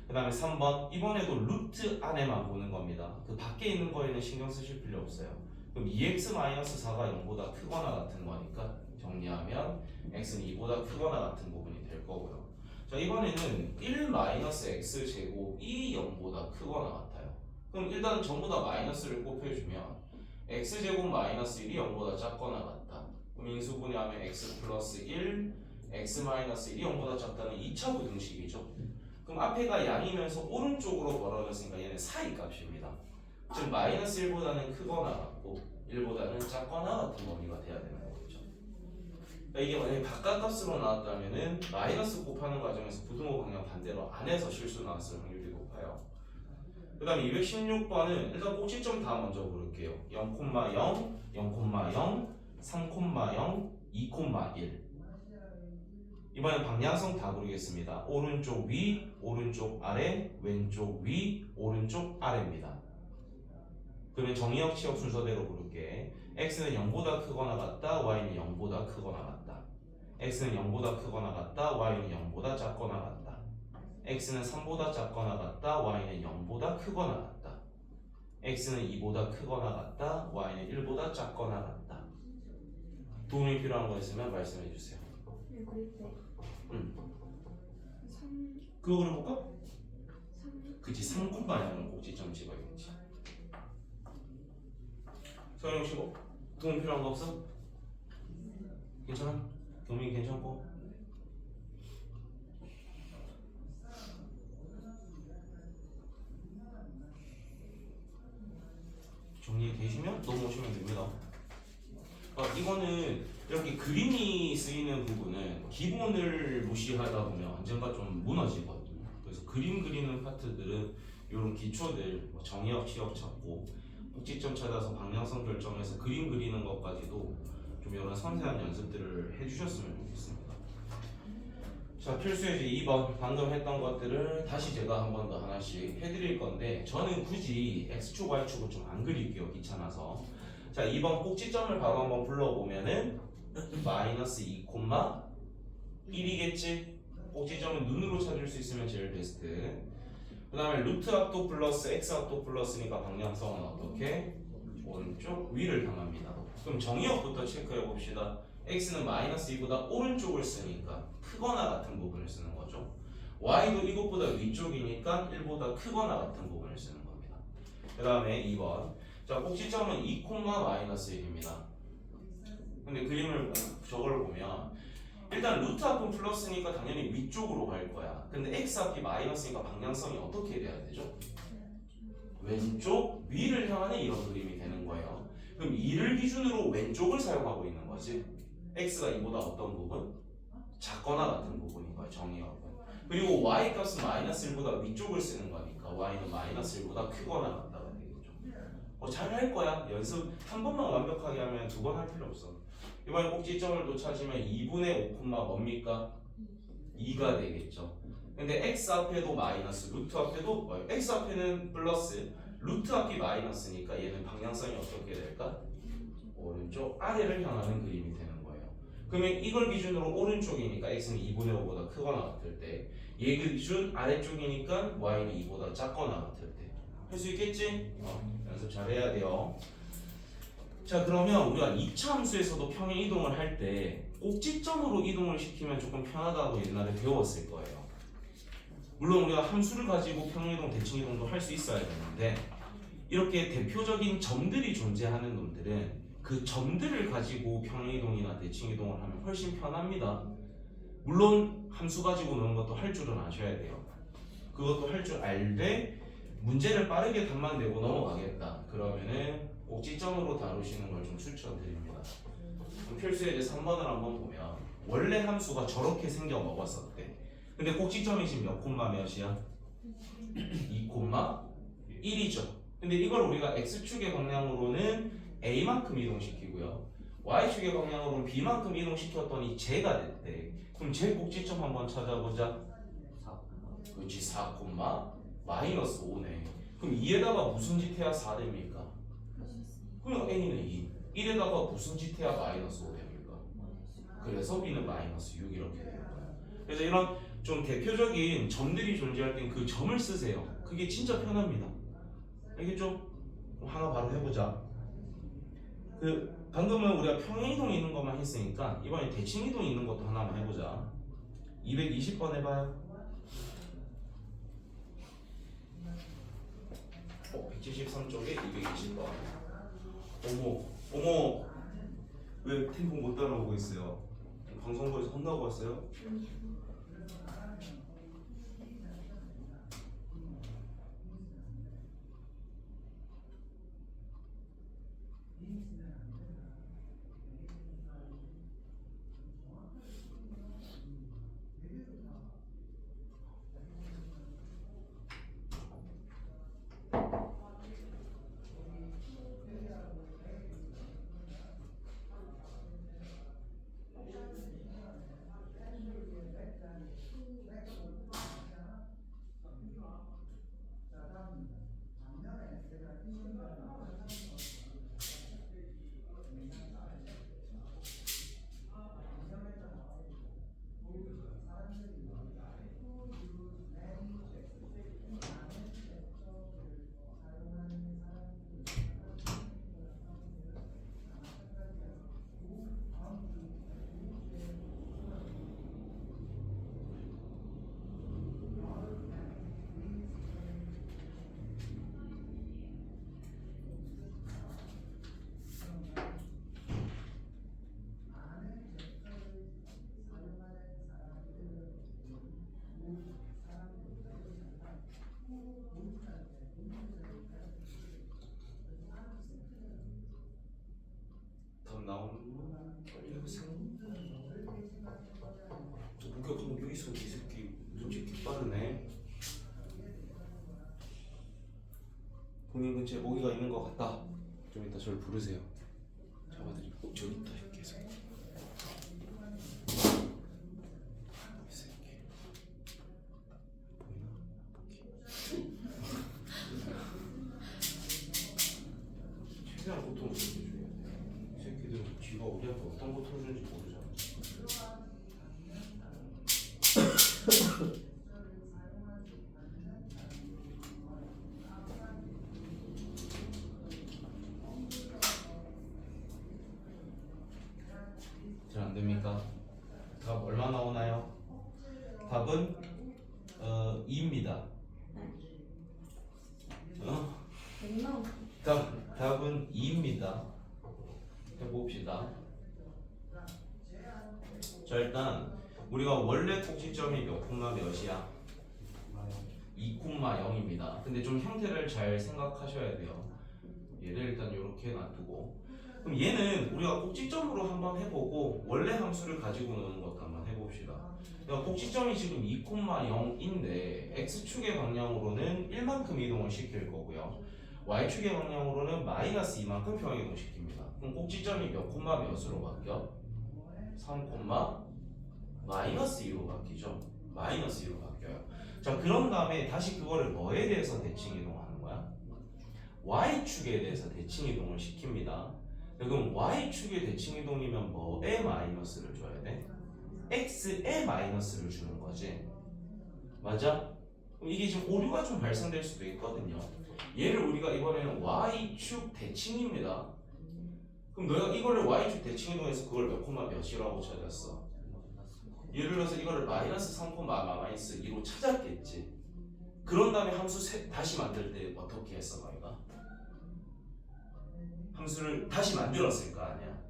A: 그 다음에 3번 이번에도 루트 안에만 보는 겁니다. 그 밖에 있는 거에는 신경 쓰실 필요 없어요. 그럼 2x-4가 0보다 크거나 같은 거니까 정리하면 x는 2보다 크거나 같은 부분이 될 거고요. 자 이번에는 1-x제곱이 0보다 크거나 같아요. 그럼 일단 전부 다 마이너스를 곱해주면 x제곱 마이너스 1이 0보다 작거나 같다. 그럼 인수분해하면 x 플러스 1 x 마이너스 1이 0보다 작다는 2차 부등식이죠. 그럼 앞에가 양이면서 오른쪽으로 벌어졌으니까 얘는 사이 값입니다. 즉 마이너스 1보다는 크거나 같고 1보다는 작거나 같은 범위가 돼야 되는 거죠. 그러니까 이게 만약에 바깥값으로 나왔다면은 마이너스 곱하는 과정에서 부등호 방향 반대로 안에서 실수 나왔을 확률이 높아요. 그 다음에 216번은 일단 꼭지점 다 먼저 부를게요. 0,0, 0,0, 3,0, 2,1. 이번엔 방향성 다 부르겠습니다. 오른쪽 위, 오른쪽 아래, 왼쪽 위, 오른쪽 아래입니다. 그러면 정의역 치역 순서대로 부를게. x는 0보다 크거나 같다, y는 0보다 크거나 같다. x는 0보다 크거나 같다, y는 0보다 작거나 같다. x는 3보다 작거나 같다, y는 0보다 크거나 같다. x는 2보다 크거나 같다, y는 1보다 작거나 같다. 도움이 필요한 거 있으면 말씀해 주세요.
B: 네, 그릴 때
A: 응.
B: 3,
A: 그거 그려볼까?
B: 3,
A: 그치, 3콤 방향은 꼭지점 찍어야겠지. 서영 씨 뭐? 도움 필요한 거 없어? 괜찮아? 경민 괜찮고? 정리되시면 넘어오시면 됩니다. 이거는 이렇게 그림이 쓰이는 부분은 기본을 무시하다 보면 언젠가 좀 무너지거든요. 그래서 그림 그리는 파트들은 이런 기초들, 뭐 정의역, 치역 찾고 꼭지점 찾아서 방향성 결정해서 그림 그리는 것까지도 좀 이런 섬세한 연습들을 해주셨으면 좋겠습니다. 자, 필수예제 2번 방금 했던 것들을 다시 제가 한 번 더 하나씩 해드릴 건데 저는 굳이 x축, y축을 좀 안 그릴게요. 귀찮아서. 자, 2번 꼭지점을 바로 한번 불러보면은 마이너스 2,1이겠지? 꼭지점은 눈으로 찾을 수 있으면 제일 베스트. 그 다음에 루트 합도 플러스 x 합도 플러스니까 방향성은 어떻게? 오른쪽 위를 향합니다. 그럼 정의역부터 체크해 봅시다. x는 마이너스 2보다 오른쪽을 쓰니까 크거나 같은 부분을 쓰는 거죠. y도 이것보다 위쪽이니까 1보다 크거나 같은 부분을 쓰는 겁니다. 그 다음에 2번. 자, 꼭지점은 2, 마이너스 1입니다. 근데 그림을 저걸 보면 일단 루트 앞은 플러스니까 당연히 위쪽으로 갈 거야. 근데 x 앞이 마이너스니까 방향성이 어떻게 돼야 되죠? 왼쪽 위를 향하는 이런 그림이 되는 거예요. 그럼 2를 기준으로 왼쪽을 사용하고 있는 거지. x가 2보다 어떤 부분? 작거나 같은 부분인 거예요. 정의역은. 그리고 y 값은 마이너스 1보다 위쪽을 쓰는 거니까 y는 마이너스 1보다 크거나 같다가 되겠죠. 잘 할 거야. 연습 한 번만 완벽하게 하면 두 번 할 필요 없어. 이번에 꼭지점을 또 찾으면 2분의 5, 뭡니까? 2가 되겠죠. 근데 x 앞에도 마이너스, 루트 앞에도 x 앞에는 플러스, 루트 앞이 마이너스니까 얘는 방향성이 어떻게 될까? 오른쪽 아래를 향하는 그림이 되는 거예요. 그러면 이걸 기준으로 오른쪽이니까 x는 2분의 5보다 크거나 같을 때, 얘 기준 아래쪽이니까 y는 2보다 작거나 같을 때. 할 수 있겠지? 연습 잘해야 돼요. 자, 그러면 우리가 2차 함수에서도 평행 이동을 할 때 꼭지점으로 이동을 시키면 조금 편하다고 옛날에 배웠을 거예요. 물론 우리가 함수를 가지고 평행 이동, 대칭 이동도 할 수 있어야 되는데 이렇게 대표적인 점들이 존재하는 놈들은 그 점들을 가지고 평행 이동이나 대칭 이동을 하면 훨씬 편합니다. 물론 함수 가지고 노는 것도 할 줄은 아셔야 돼요. 그것도 할 줄 알되 문제를 빠르게 답만 내고 넘어가겠다. 그러면은 꼭지점으로 다루시는 걸 좀 추천드립니다. 필수예제 3번을 한번 보면 원래 함수가 저렇게 생겨 먹었었대. 근데 꼭지점이 지금 몇 콤마 몇이야? 2,1이죠. 근데 이걸 우리가 x축의 방향으로는 a만큼 이동시키고요. y축의 방향으로는 b만큼 이동시켰더니 제가 됐대. 그럼 제 꼭지점 한번 찾아보자. 그렇지, 4, 마이너스 5네. 그럼 2에다가 무슨 짓 해야 4 됩니까? 그럼 n은 2. 1에다가 무슨 짓 해야 마이너스 5 됩니까? 그래서 b는 마이너스 6 이렇게 돼요. 그래서 이런 좀 대표적인 점들이 존재할 땐 그 점을 쓰세요. 그게 진짜 편합니다. 알겠죠? 그럼 하나 바로 해보자. 그 방금은 우리가 평행이동 있는 것만 했으니까 이번에 대칭이동 있는 것도 하나만 해보자. 220번 해봐요. 173쪽에 220번. 어머 왜 템포 못 따라오고 있어요? 방송국에서 혼나고 왔어요? 답 나오는 빨리 해보세요. 목격하면 여기서 이 새끼 눈치 빠르네. 본인 근처에 모기가 있는 것 같다. 좀 이따 저를 부르세요. 잡아드리고 저기 있다 계속. 이 새끼 보이나? 최대한 고통을 줄여줘야 돼. 이 새끼들은 쥐가 우리한테 어떤 고통을 주는지 모르잖아. 잘 안됩니까? 답 얼마 나오나요? 답은 2입니다. 답은 2입니다. 해봅시다. 자, 일단 우리가 원래 꼭지점이 몇 콤마 몇이야? 2,0입니다. 근데 좀 형태를 잘 생각하셔야 돼요. 얘를 일단 이렇게 놔두고, 그럼 얘는 우리가 꼭지점으로 한번 해보고 원래 함수를 가지고 노는 것도 한번 해봅시다. 그러니까 꼭지점이 지금 2,0인데 x축의 방향으로는 1만큼 이동을 시킬 거고요. y축의 방향으로는 마이너스 2만큼 평행이동 시킵니다. 그럼 꼭지점이 몇 콤마 몇으로 바뀌어? 3, 마이너스 2로 바뀌죠. 마이너스 2로 바뀌어요. 자, 그런 다음에 다시 그거를 뭐에 대해서 대칭 이동하는 거야? y축에 대해서 대칭 이동을 시킵니다. 그럼 y축의 대칭 이동이면 뭐에 마이너스를 줘야 돼? x에 마이너스를 주는 거지. 맞아? 그럼 이게 지금 오류가 좀 발생될 수도 있거든요. 얘를 우리가 이번에는 y축 대칭입니다. 그럼 너가 이거를 y축 대칭 이동해서 그걸 몇 콤마 몇이라고 찾았어? 예를 들어서 이거를 마이너스 3, 마이너스 2로 찾았겠지. 그런 다음에 함수 다시 만들 때 어떻게 했어 너희가? 함수를 다시 만들었을 거 아니야.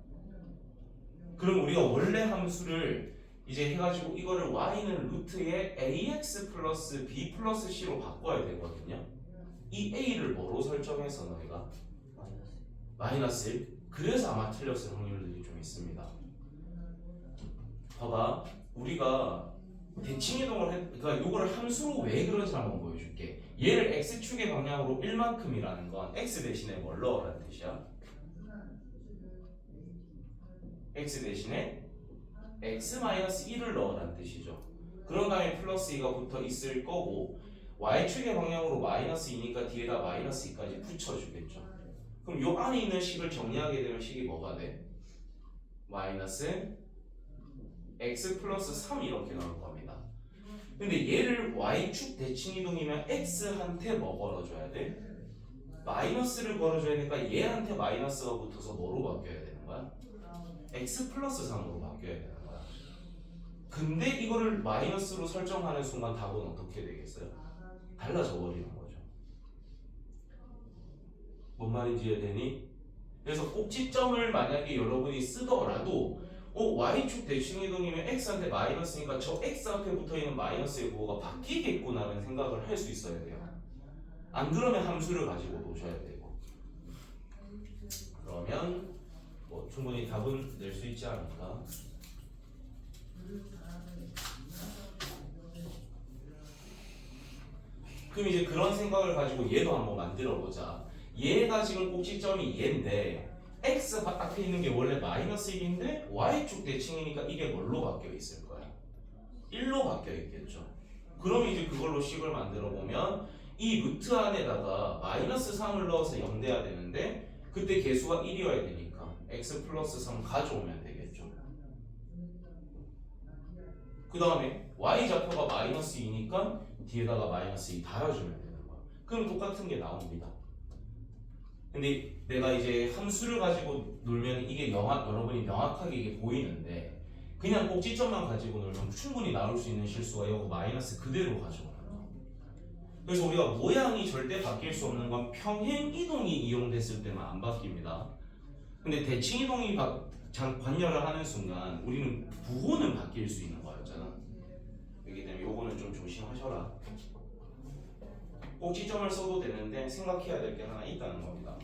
A: 그럼 우리가 원래 함수를 이제 해가지고 이거를 y는 루트에 ax 플러스 b 플러스 c로 바꿔야 되거든요. 이 a를 뭐로 설정해서 너희가? 마이너스 1. 그래서 아마 틀렸을 확률들이 좀 있습니다. 봐봐, 우리가 대칭 이동을 그러니까 이거를 함수로 왜 그런지 한번 보여줄게. 얘를 x축의 방향으로 1만큼이라는 건 x 대신에 뭘 넣으라는 뜻이야? x 대신에 x-1을 넣으라는 뜻이죠. 그런 다음에 플러스 2가 붙어 있을 거고, y축의 방향으로 마이너스 2니까 뒤에다 마이너스 2까지 붙여주겠죠. 그럼 요 안에 있는 식을 정리하게 되면 식이 뭐가 돼? 마이너스 x 플러스 3 이렇게 나올 겁니다. 근데 얘를 y축 대칭 이동이면 x한테 뭐 걸어줘야 돼? 마이너스를 걸어줘야 되니까 얘한테 마이너스가 붙어서 뭐로 바뀌어야 되는 거야? x 플러스 3으로 바뀌어야 되는 거야. 근데 이거를 마이너스로 설정하는 순간 답은 어떻게 되겠어요? 달라져 버리는 거죠. 뭔 말인지 이해되니? 그래서 꼭지점을 만약에 여러분이 쓰더라도 y축 대칭 이동이면 x한테 마이너스니까 저 x 앞에 붙어있는 마이너스의 부호가 바뀌겠구나라는 생각을 할 수 있어야 돼요. 안 그러면 함수를 가지고 노셔야 되고. 그러면 뭐 충분히 답은 낼 수 있지 않을까? 그럼 이제 그런 생각을 가지고 얘도 한번 만들어 보자. 얘가 지금 꼭지점이 얘인데 x 앞에 있는 게 원래 마이너스 1인데 y축 대칭이니까 이게 뭘로 바뀌어 있을 거야? 1로 바뀌어 있겠죠. 그럼 이제 그걸로 식을 만들어 보면 이 루트 안에다가 마이너스 3을 넣어서 0 돼야 되는데 그때 개수가 1이어야 되니까 x 플러스 3 가져오면 되겠죠. 그 다음에 y좌표가 마이너스 2니까 뒤에다가 마이너스 2 달아주면 되는 거야. 그럼 똑같은 게 나옵니다. 근데 내가 이제 함수를 가지고 놀면 이게 여러분이 명확하게 이게 보이는데 그냥 꼭지점만 가지고 놀면 충분히 나올 수 있는 실수가 여기 마이너스 그대로 가져오는 거야. 그래서 우리가 모양이 절대 바뀔 수 없는 건 평행 이동이 이용됐을 때만 안 바뀝니다. 근데 대칭 이동이 관여를 하는 순간 우리는 부호는 바뀔 수 있는 거였잖아. 그렇기 때문에 요거는 좀 조심하셔라. 꼭지점을 써도 되는데 생각해야 될 게 하나 있다는 겁니다.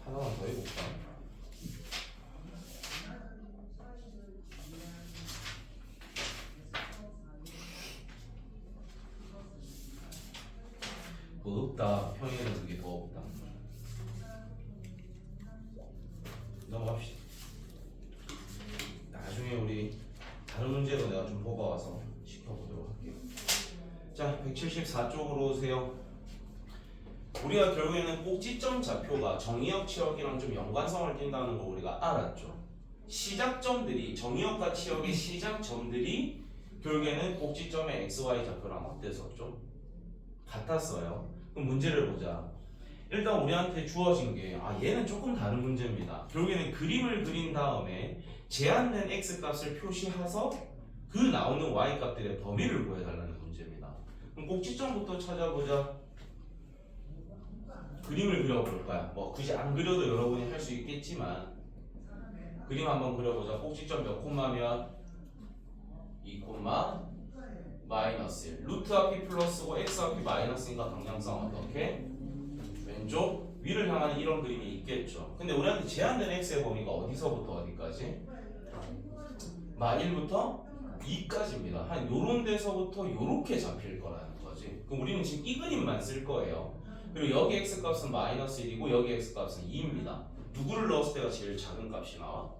A: 하나만 더 해볼까? 뭐 없다. 평행은 그게 더 없다. 넘어갑시다. 나중에 우리 다른 문제로 내가 좀 뽑아와서 시켜보도록 할게요. 자, 174쪽으로 오세요. 우리가 결국에는 꼭지점 좌표가 정의역 치역이랑 좀 연관성을 띈다는 거 우리가 알았죠. 시작점들이 정의역과 치역의 시작점들이 결국에는 꼭지점의 xy 좌표랑 어땠었죠? 같았어요. 그럼 문제를 보자. 일단 우리한테 주어진 게 얘는 조금 다른 문제입니다. 결국에는 그림을 그린 다음에 제한된 x 값을 표시해서 그 나오는 y 값들의 범위를 구해달라는 문제입니다. 그럼 꼭지점부터 찾아보자. 그림을 그려볼 거야. 뭐 굳이 안 그려도 여러분이 할 수 있겠지만 그림 한번 그려보자. 꼭지점 몇 콤마면 2 콤마 마이너스 1. 루트 앞이 플러스고 x 앞이 마이너스인가 방향성 어떻게? 왼쪽 위를 향하는 이런 그림이 있겠죠. 근데 우리한테 제한된 x의 범위가 어디서부터 어디까지? 마 1부터 2까지입니다. 한 요런 데서부터 요렇게 잡힐 거라는 거지. 그럼 우리는 지금 이 그림만 쓸 거예요. 그리고 여기 x 값은 마이너스 1이고 여기 x 값은 2입니다. 누구를 넣었을 때가 제일 작은 값이 나와?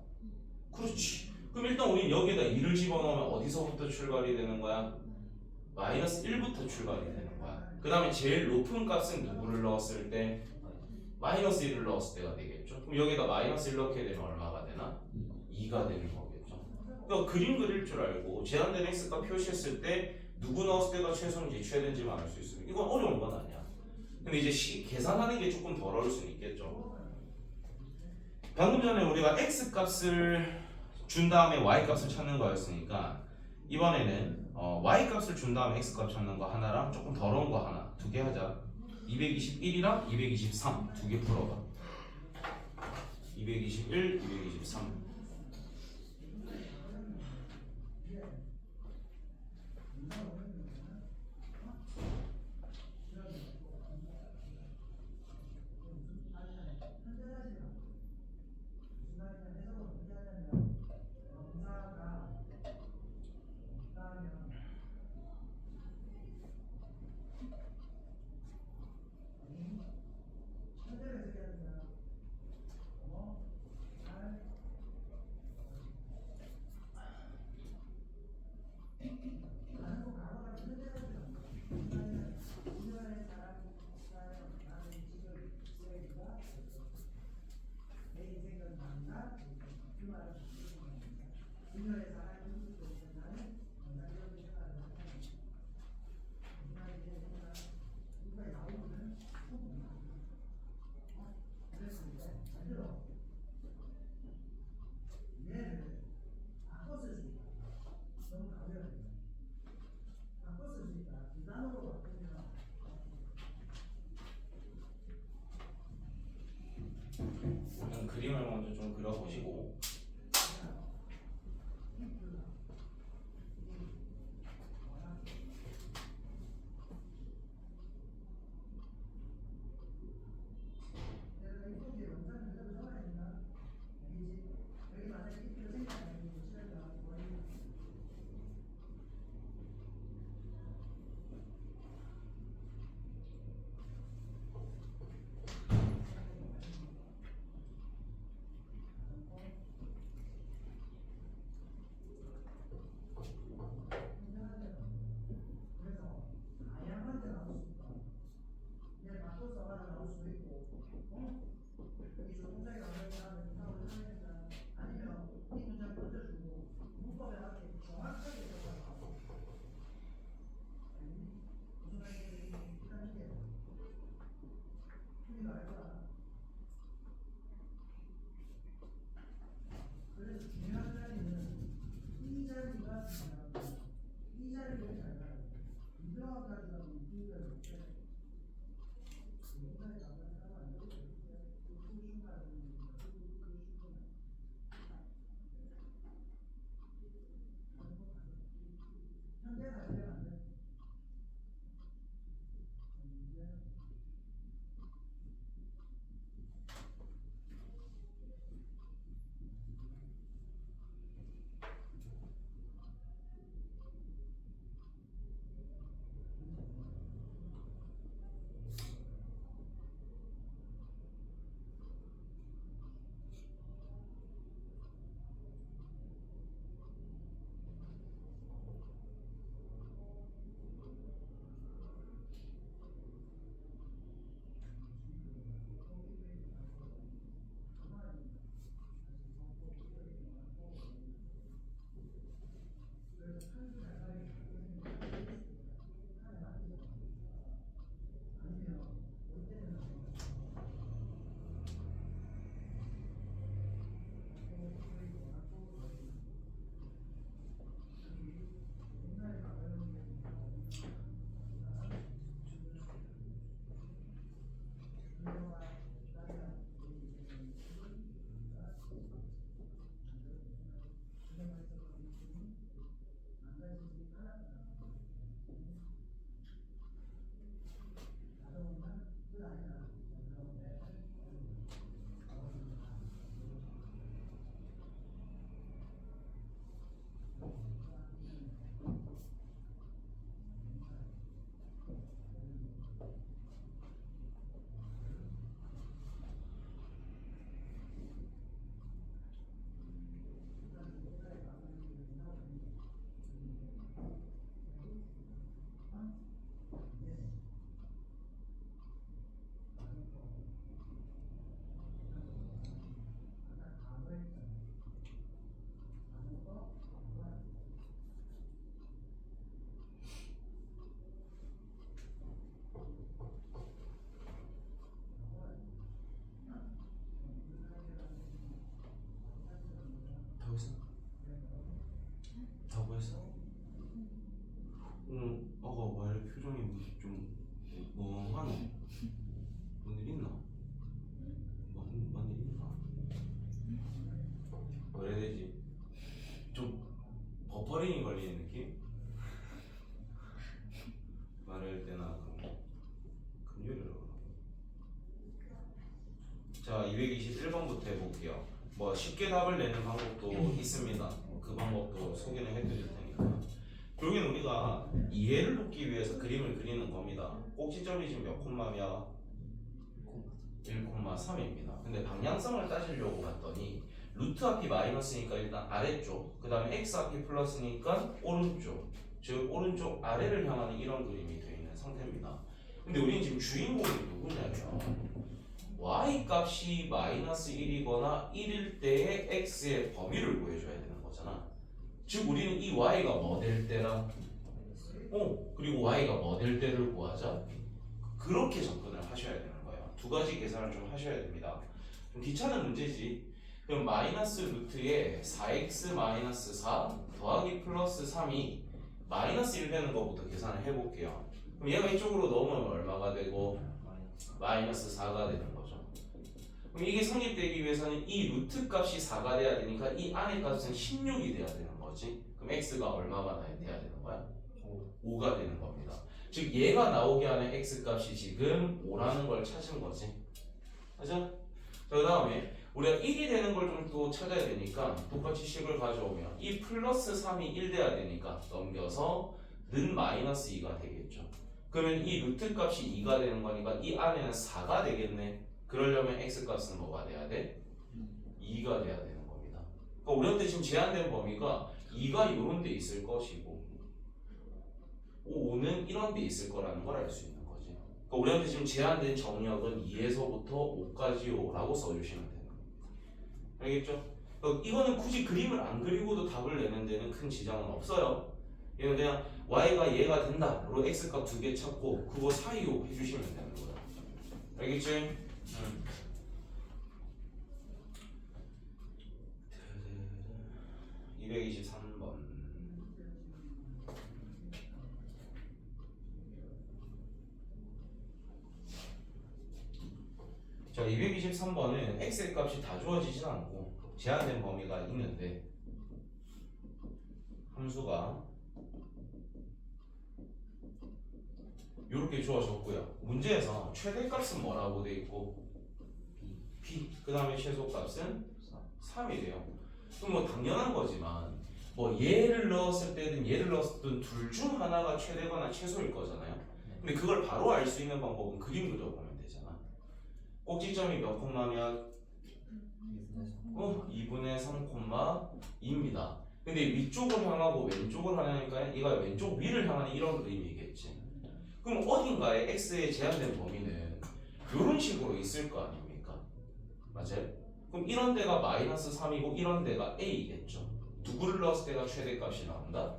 A: 그렇지. 그럼 일단 우리는 여기에다 2를 집어넣으면 어디서부터 출발이 되는 거야? 마이너스 1부터 출발이 되는 거야. 그 다음에 제일 높은 값은 누구를 넣었을 때? 마이너스 1을 넣었을 때가 되겠죠. 그럼 여기다 마이너스 1 넣게 되면 얼마가 되나? 2가 되는 거겠죠. 그러니까 그림 그릴 줄 알고 제한된 x값 표시했을 때 누구 넣었을 때가 최소인지 최대인지만 알 수 있으면 이건 어려운 건 아니야. 근데 이제 계산하는 게 조금 더 어려울 수는 있겠죠. 방금 전에 우리가 x 값을 준 다음에 y 값을 찾는 거였으니까 이번에는 y 값을 준 다음에 x 값 찾는 거 하나랑 조금 더러운 거 하나 두 개 하자. 221이랑 223 두 개 풀어봐. 221, 223. 일단 그림을 먼저 좀 그려보시고 다 보였어? 다 보였어? 아까 말 표정이 좀 멍하네. 뭔일 있나? 뭔일 있나? 뭐라 해야 되지? 좀 버퍼링이 걸리는 느낌? 말할 때나 금요일이라고. 자, 221번부터 해볼게요. 뭐 쉽게 답을 내는 방법도 있습니다. 그 방법도 소개를 해드릴 테니까. 결국엔 우리가 이해를 돕기 위해서 그림을 그리는 겁니다. 꼭지점이 지금 몇 콤마며 1,3입니다. 근데 방향성을 따지려고 봤더니 루트 앞이 마이너스니까 일단 아래쪽, 그 다음에 x 앞이 플러스니까 오른쪽, 즉 오른쪽 아래를 향하는 이런 그림이 되어 있는 상태입니다. 근데 우리는 지금 주인공이 누구냐면 y 값이 마이너스 1이거나 1일 때의 x의 범위를 구해줘야 되는 거잖아. 즉 우리는 이 y가 뭐 될 때라? 그리고 y가 뭐 될 때를 구하자. 그렇게 접근을 하셔야 되는 거예요. 두 가지 계산을 좀 하셔야 됩니다. 좀 귀찮은 문제지. 그럼 마이너스 루트에 4x 마이너스 4 더하기 플러스 3이 마이너스 1 되는 것부터 계산을 해볼게요. 그럼 얘가 이쪽으로 넣으면 얼마가 되고? 마이너스 4가 되는 거죠. 그럼 이게 성립되기 위해서는 이 루트 값이 4가 돼야 되니까 이 안의 값은 16이 돼야 되는 거지. 그럼 x가 얼마가 돼야 되는 거야? 5가 되는 겁니다. 즉 얘가 나오게 하는 x 값이 지금 5라는 걸 찾은 거지. 맞아? 그 다음에 우리가 1이 되는 걸 좀 또 찾아야 되니까 똑같이 식을 가져오면 이 플러스 3이 1 돼야 되니까 넘겨서 는 마이너스 2가 되겠죠. 그러면 이 루트 값이 2가 되는 거니까 이 안에는 4가 되겠네. 그러려면 x 값은 뭐가 돼야 돼? 2가 돼야 되는 겁니다. 그러니까 우리한테 지금 제한된 범위가 2가 이런 데 있을 것이고 5는 이런 데 있을 거라는 걸 알 수 있는 거지. 그러니까 우리한테 지금 제한된 정역은 2에서부터 5까지요라고 써주시면 되는 겁니다. 알겠죠? 그러니까 이거는 굳이 그림을 안 그리고도 답을 내는 데는 큰 지장은 없어요. 얘는 그냥 y가 얘가 된다로 x 값 2개 찾고 그거 사이요 해주시면 되는 거야. 알겠지? 223번. 자, 223번은 x의 값이 다 주어지진 않고 제한된 범위가 있는데 함수가 이렇게 주어졌고요. 문제에서 최대값은 뭐라고 돼 있고 b, 그 다음에 최소값은 3이래요. 그럼 뭐 당연한 거지만 뭐 얘를 넣었을 때든 얘를 넣었을 때든 둘 중 하나가 최대거나 최소일 거잖아요. 근데 그걸 바로 알 수 있는 방법은 그림 그려보면 되잖아. 꼭지점이 몇 콤마면 2분의 3 2입니다. 근데 위쪽을 향하고 왼쪽을 하려니까 얘가 왼쪽 위를 향하는 이런 그림이겠지. 그럼 어딘가에 x의 제한된 범위는 이런 식으로 있을 거 아닙니까? 맞아요? 그럼 이런 데가 마이너스 3이고 이런 데가 a겠죠. 누구를 넣었을 때가 최대값이 나온다?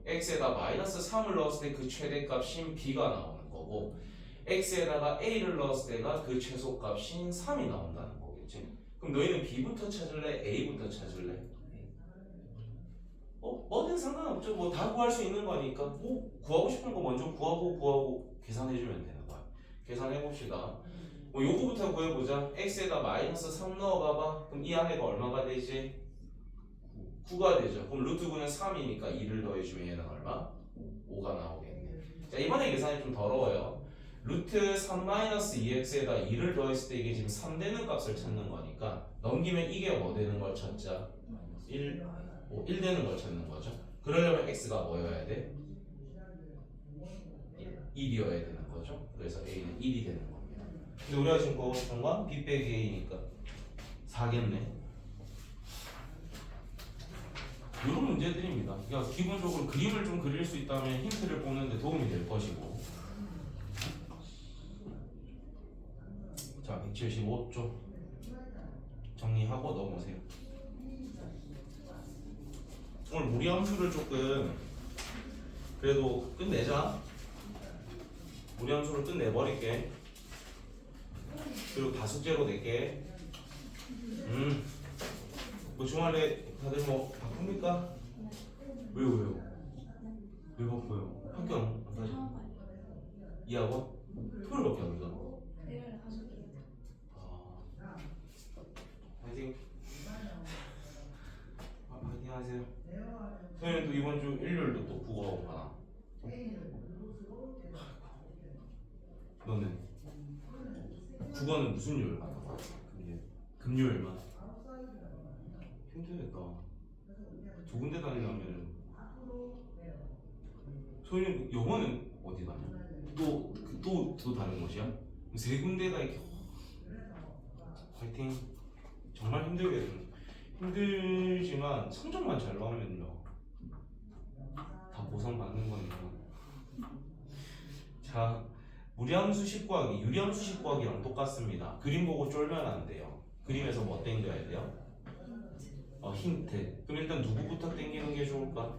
A: x에다 마이너스 3을 넣었을 때 그 최대값인 b가 나오는 거고 x에다가 a를 넣었을 때가 그 최소값인 3이 나온다는 거겠지. 그럼 너희는 b부터 찾을래? a부터 찾을래? 뭐든 상관없죠. 뭐 다 구할 수 있는 거니까 뭐 구하고 싶은 거 먼저 구하고 계산해주면 되는 거야. 계산해 봅시다. 뭐 요거부터 구해보자. x에다 마이너스 3 넣어봐봐. 그럼 이 안에가 얼마가 되지? 9가 되죠. 그럼 루트 9는 3이니까 2를 더해주면 얘는 얼마? 5가 나오겠네. 자, 이번에 계산이 좀 더러워요. 루트 3-2x에다 2를 더했을 때 이게 지금 3 되는 값을 찾는 거니까 넘기면 이게 뭐 되는 걸 찾자? 1 되는 걸 찾는 거죠. 그러려면 x가 뭐여야 돼? 1이어야 되는 거죠. 그래서 a는 1이 되는 겁니다. 근데 우리가 지금 그거 b 빼기 a니까 4겠네. 이런 문제들입니다. 그러니까 기본적으로 그림을 좀 그릴 수 있다면 힌트를 보는데 도움이 될 것이고. 자, 175쪽 정리하고 넘어오세요. 오늘 무리함수를 조금 그래도 끝내자. 무리함수를 끝내버릴게. 그리고 다숙제로 낼게. 뭐 주말에 다들 뭐 바쁩니까? 왜요? 왜 바빠요? 학교 안 가죠? 이 학원? 토요일밖에 안 가.
B: 내일 가족이
A: 화이팅. 화이팅 하세요. 토요일은 또 이번 주 일요일도 또 국어 하나. 너는 국어는 무슨 요일 가나? 금요일만. 힘들겠다. 두 군데 다니려면 소희는 영어는 어디 다녀? 또 다른 곳이야? 세 군데가 이렇게. 화이팅. 정말 힘들지만 성적만 잘 나오면요 다 보상 받는 거니까. 자, 무리함수 10구하기, 유리함수 10구하기랑 똑같습니다. 그림 보고 쫄면 안 돼요. 그림에서 뭐 땡겨야 돼요? 힌트. 그럼 일단 누구부터 땡기는 게 좋을까?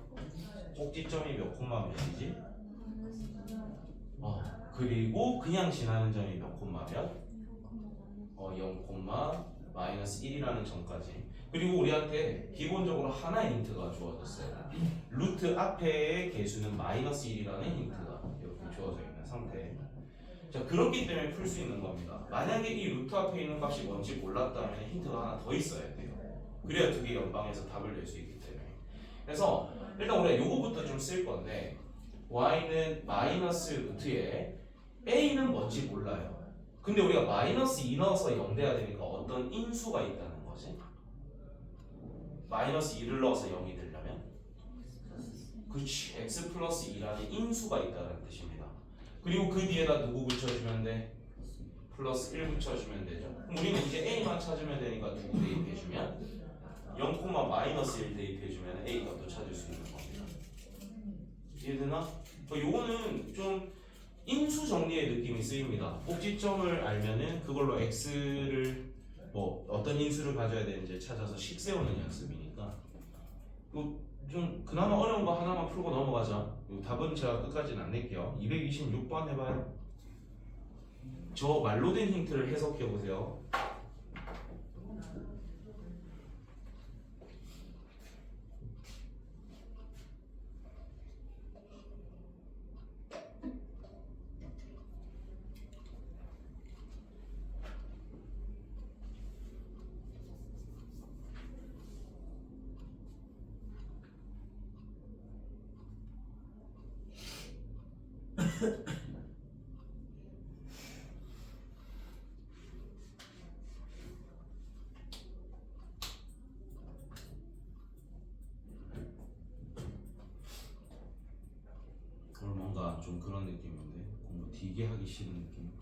A: 꼭지점이 몇 콤마 몇이지? 그리고 그냥 지나는 점이 몇 콤마 몇? 0 콤마 마이너스 1이라는 점까지. 그리고 우리한테 기본적으로 하나의 힌트가 주어졌어요. 루트 앞에의 개수는 마이너스 1이라는 힌트가 이렇게 주어져 있는 상태. 자, 그렇기 때문에 풀 수 있는 겁니다. 만약에 이 루트 앞에 있는 값이 뭔지 몰랐다면 힌트가 하나 더 있어야 돼요. 그래야 두 개 연방해서 답을 낼 수 있기 때문에. 그래서 일단 우리가 요거부터 좀 쓸 건데 y는 마이너스 루트에 a는 뭔지 몰라요. 근데 우리가 마이너스 2 넣어서 0 돼야 되니까 어떤 인수가 있다는 거지? 마이너스 2를 넣어서 0이 되려면? 그렇지. x 플러스 2라는 인수가 있다는 뜻입니다. 그리고 그 뒤에다 누구 붙여주면 돼? 플러스 1 붙여주면 되죠. 그럼 우리는 이제 a만 찾으면 되니까 누구 대입해주면? 0, 마이너스 1 대입해주면 a 값도 찾을 수 있는 겁니다. 이해되나? 요거는 좀 인수 정리의 느낌이 쓰입니다. 꼭지점을 알면은 그걸로 x를 뭐 어떤 인수를 가져야 되는지 찾아서 식 세우는 연습이니까 좀 그나마 어려운 거 하나만 풀고 넘어가자. 요 답은 제가 끝까지는 안 낼게요. 226번 해봐요. 저 말로 된 힌트를 해석해 보세요. 오늘 뭔가 좀 그런 느낌인데 공부 되게 하기 싫은 느낌.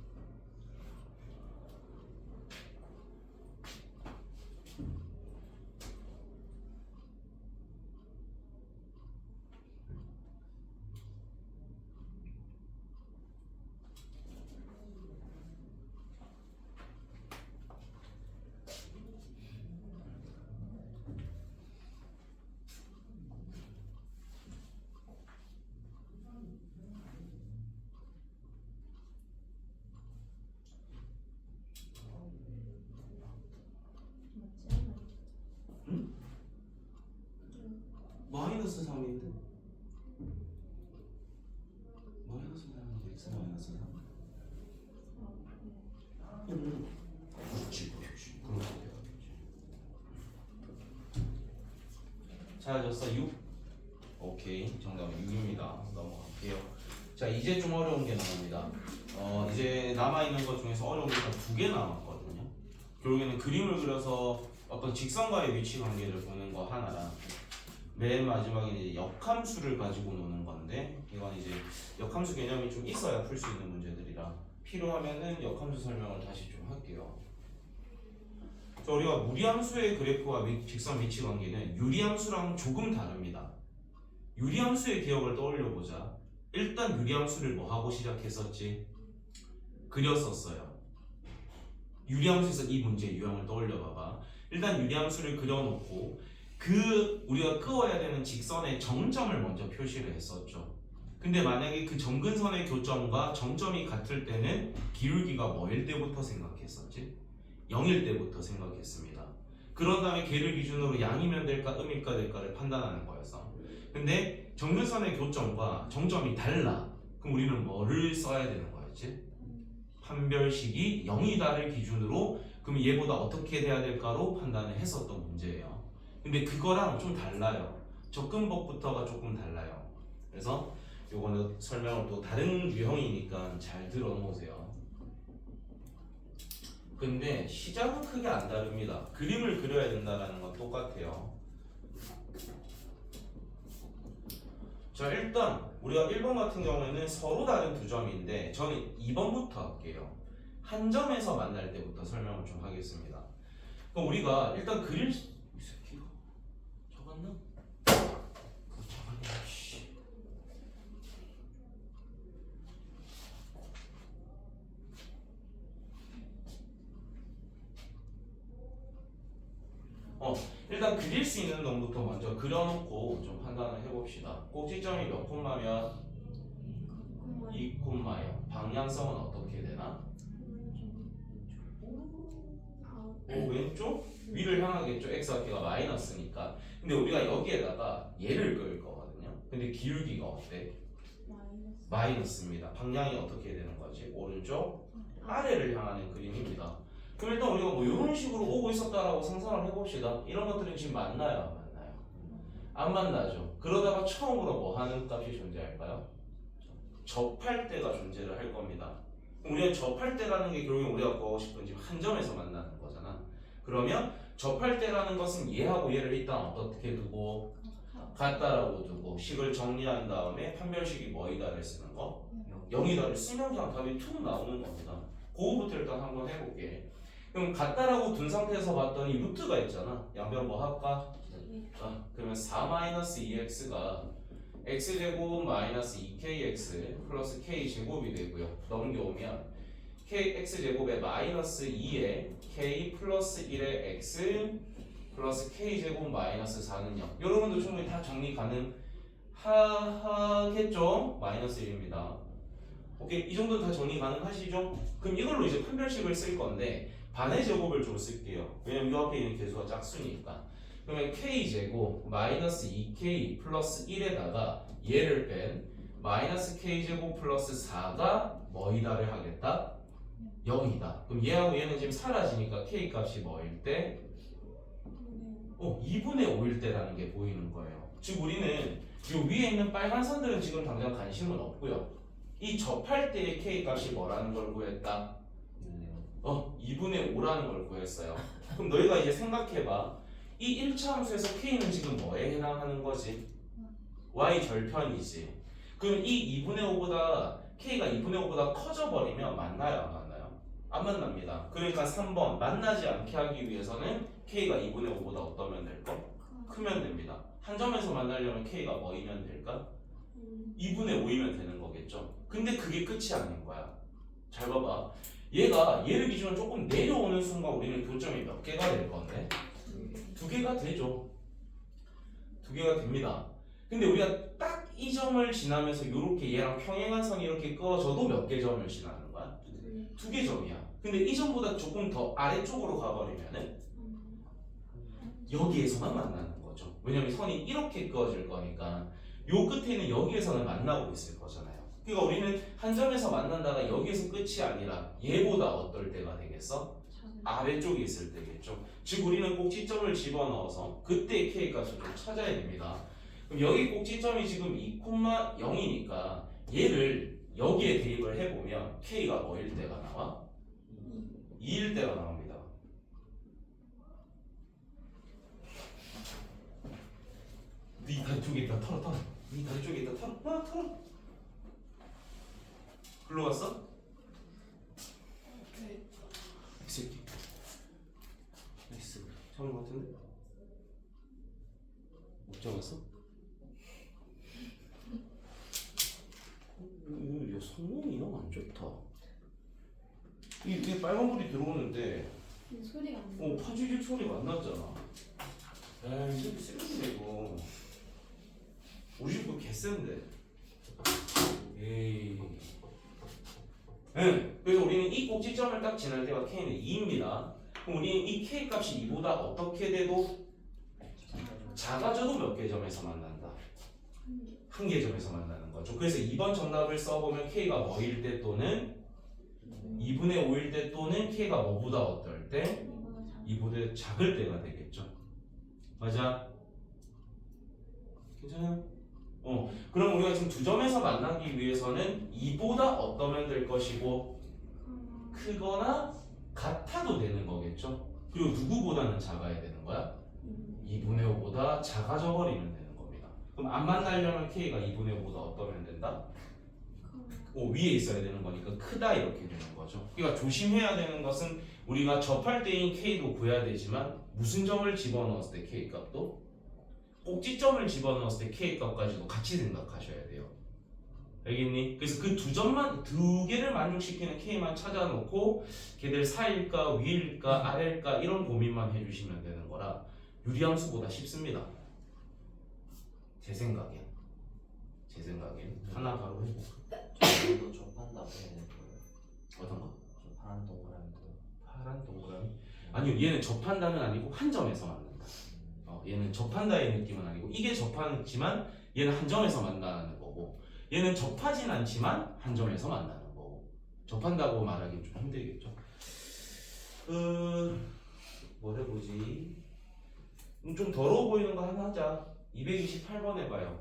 A: 마이너스 3인데? 마이너스 3인데 x 마이너스 3? 그렇지 그렇지 그렇게 돼야겠지. 찾아졌어? 6? 오케이 정답은 6입니다. 넘어갈게요. 자 이제 좀 어려운 게 나옵니다. 이제 남아있는 것 중에서 어려운 게 두 개 남았거든요. 결국에는 그림을 그려서 어떤 직선과의 위치 관계를 보는 거 하나랑 맨 마지막에 이제 역함수를 가지고 노는 건데 이건 이제 역함수 개념이 좀 있어야 풀 수 있는 문제들이라 필요하면은 역함수 설명을 다시 좀 할게요. 자, 우리가 무리함수의 그래프와 직선 위치 관계는 유리함수랑 조금 다릅니다. 유리함수의 기억을 떠올려 보자. 일단 유리함수를 뭐 하고 시작했었지? 그렸었어요. 유리함수에서 이 문제의 유형을 떠올려 봐봐. 일단 유리함수를 그려놓고 그 우리가 그어야 되는 직선의 정점을 먼저 표시를 했었죠. 근데 만약에 그 점근선의 교점과 정점이 같을 때는 기울기가 뭐일 때부터 생각했었지? 0일 때부터 생각했습니다. 그런 다음에 걔를 기준으로 양이면 될까 음일까 될까를 판단하는 거였어. 근데 점근선의 교점과 정점이 달라. 그럼 우리는 뭐를 써야 되는 거였지? 판별식이 0이다를 기준으로 그럼 얘보다 어떻게 돼야 될까로 판단을 했었던 문제예요. 근데 그거랑 좀 달라요. 접근법부터가 조금 달라요. 그래서 요거는 설명을 또 다른 유형이니까 잘 들어놓으세요. 근데 시작은 크게 안 다릅니다. 그림을 그려야 된다는 건 똑같아요. 자 일단 우리가 1번 같은 경우에는 서로 다른 두 점인데 저는 2번부터 할게요. 한 점에서 만날 때부터 설명을 좀 하겠습니다. 그럼 우리가 일단 그릴 이 새끼가 잡았나? 잡았네. 씨. 일단 그릴 수 있는 놈부터 먼저 그려놓고 좀 판단을 해봅시다. 꼭지점이 몇 콤마면 2 콤마요. 방향성은 어떻게 되나? 왼쪽? 위를 향하겠죠. x좌표가 마이너스니까. 근데 우리가 여기에다가 얘를 그을 거거든요. 근데 기울기가 어때? 마이너스입니다. 방향이 어떻게 되는 거지? 오른쪽 아래를 향하는 그림입니다. 그럼 일단 우리가 뭐 이런 식으로 오고 있었다라고 상상을 해봅시다. 이런 것들은 지금 만나요, 안 만나요? 안 만나죠. 그러다가 처음으로 뭐 하는 값이 존재할까요? 접할 때가 존재를 할 겁니다. 그럼 우리가 접할 때라는 게 결국에 우리가 구하고 싶은 지금 한 점에서 만나는 거잖아. 그러면 접할 때라는 것은 얘하고 얘를 일단 어떻게 두고 같다라고 두고 식을 정리한 다음에 판별식이 뭐이다를 쓰는 거? 0이다를 쓰면 그냥 답이 툭 나오는 겁니다. 그거부터 일단 한번 해볼게. 그럼 같다라고 둔 상태에서 봤더니 루트가 있잖아. 양변 뭐 할까? 그러면 4-2x가 x제곱 마이너스 2kx 플러스 k제곱이 되고요. 넘겨오면 x제곱에 마이너스 2에 k 플러스 1에 x 플러스 k제곱 마이너스 4는 0. 여러분도 충분히 다 정리 가능하겠죠? 마이너스 1입니다. 오케이, 이 정도 다 정리 가능하시죠? 그럼 이걸로 이제 판별식을 쓸 건데 반의 제곱을 좀 쓸게요. 왜냐면 이 앞에 있는 개수가 짝수니까. 그러면 k제곱 마이너스 2k 플러스 1에다가 얘를 뺀 마이너스 k제곱 플러스 4가 뭐이다를 하겠다? 0이다. 그럼 얘하고 얘는 지금 사라지니까 k 값이 뭐일 때? 2분의 5일 때라는 게 보이는 거예요. 즉 우리는 이 위에 있는 빨간 선들은 지금 당장 관심은 없고요. 이 접할 때의 k 값이 뭐라는 걸 구했다? 2분의 5라는 걸 구했어요. 그럼 너희가 이제 생각해봐. 이 1차 함수에서 k는 지금 뭐에 해당하는 거지? y 절편이지. 그럼 이 2분의 5보다 k가 2분의 5보다 커져버리면 만나요, 안 만나요? 안 만납니다. 그러니까 3번 만나지 않게 하기 위해서는 k가 2분의 5보다 어떠면 될까? 크면 됩니다. 한 점에서 만나려면 k가 뭐이면 될까? 2분의 5이면 되는 거겠죠. 근데 그게 끝이 아닌 거야. 잘 봐봐. 얘를 기준으로 조금 내려오는 순간 우리는 교점이 몇 개가 될 건데? 2개가 되죠. 2개가 됩니다. 근데 우리가 딱 이 점을 지나면서 이렇게 얘랑 평행한 선이 이렇게 그어져도 몇 개 점을 지나는 거야? 2개 점이야. 근데 이 점보다 조금 더 아래쪽으로 가버리면은 여기에서만 만나는 거죠. 왜냐면 선이 이렇게 그어질 거니까 요 끝에는 여기에서는 만나고 있을 거잖아요. 그러니까 우리는 한 점에서 만난다가 여기에서 끝이 아니라 얘보다 어떨 때가 되겠어? 아래쪽에 있을 때겠죠. 즉 우리는 꼭지점을 집어넣어서 그때 k 값을 좀 찾아야 됩니다. 그럼 여기 꼭지점이 지금 2,0이니까 얘를 여기에 대입을 해보면 k가 뭐일 때가 나와? 2일 때가 나옵니다. 네 다리 쪽에 있다 털어. 네 다리 쪽에 있다 털어. 글로 갔어? 이 새끼. 나이스. 잡은 것 같은데? 못 잡았어? 야, 성능이 너무 안 좋다. 이게 빨간불이 들어오는데
B: 소리가 안 나.
A: 파지직 소리가 안 났잖아. 에이, 이 새끼 쓰레기네 이거. 우리 집 거 개센데. 에이. 네, 그래서 우리는 이 꼭지점을 딱 지날 때가 k는 2입니다. 그럼 우리는 이 k 값이 2보다 어떻게 돼도 작아져도 몇 개 점에서 만난다? 한 개 점에서 만나는 거죠. 그래서 2번 정답을 써보면 k가 뭐일 때 또는 2분의 5일 때 또는 k가 뭐보다 어떨 때? 2보다 작을 때가 되겠죠. 맞아? 괜찮아요? 그럼 우리가 지금 두 점에서 만나기 위해서는 2보다 어떠면 될 것이고 크거나 같아도 되는 거겠죠. 그리고 누구보다는 작아야 되는 거야? 2분의 5보다 작아져 버리면 되는 겁니다. 그럼 안 만나려면 k가 2분의 5보다 어떠면 된다? 위에 있어야 되는 거니까 크다 이렇게 되는 거죠. 그러니까 조심해야 되는 것은 우리가 접할 때인 k도 구해야 되지만 무슨 점을 집어넣었을 때 k 값도 꼭지점을 집어넣었을 때 k 값까지도 같이 생각하셔야 돼요. 알겠니? 그래서 그 두 개를 만족시키는 k만 찾아놓고 걔들 사이일까 위일까 아래일까 이런 고민만 해주시면 되는 거라 유리함수보다 쉽습니다. 제 생각엔 하나 바로 해볼까?
C: 저도 접한다고 해야 될 거예요.
A: 어떤 거?
C: 저 파란 동그라미도.
A: 파란 동그라미? 아니요, 얘는 접한다는 아니고 한 점에서 만난다. 얘는 접한다의 느낌은 아니고 이게 접하지만 얘는 한 점에서 만나는 거고 얘는 접하진 않지만 한 점에서 만나는 거고 접한다고 말하기 좀 힘들겠죠. 뭐 해보지? 좀 더러워 보이는 거 하나 하자. 228번 해봐요.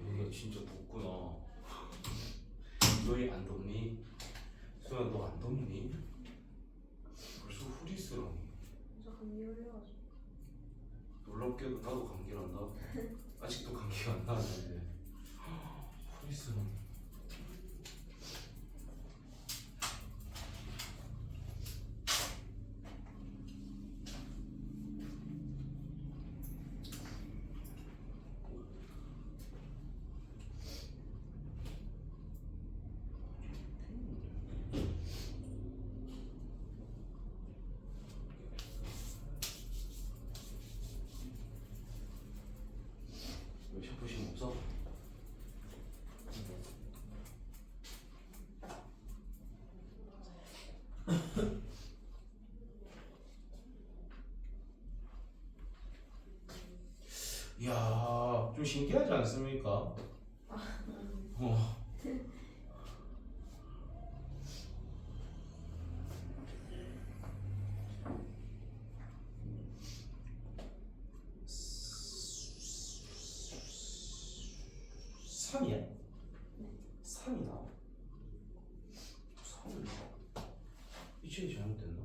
A: 여기가 진짜 덥구나. 너희 안 덥니? 수야 너 안 덥니? 벌써 후리스라니.
B: 저 감기 걸려가지고.
A: 놀랍게도 나도 감기 난다. 아직도 감기가 안 나는데 후리스라니. 왜 샤프심 없어? 이야, 좀 신기하지 않습니까? 어. 삼이야 3이다. 3을 이쪽이 잘못됐나?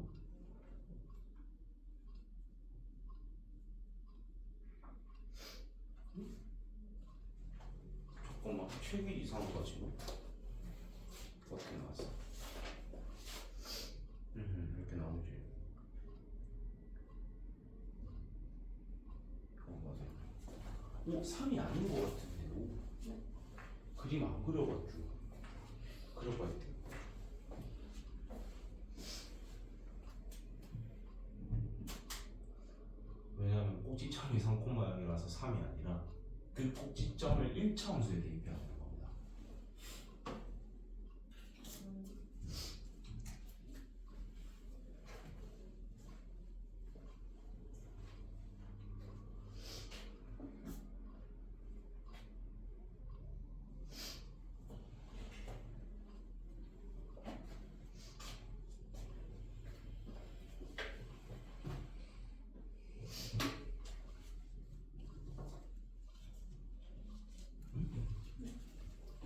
A: 잠깐만, 7개 이상한 거 지금? 어떻게 나왔어? 이렇게 나오지. 맞아. 3이 아닌 거 같은데도? 그림 안 그려가지고 그려봐야 돼. 왜냐면 꼭지점이 3코 모양이라서 3이 아니라 그 꼭지점을 1차함수에 대입해야 하는 겁니다.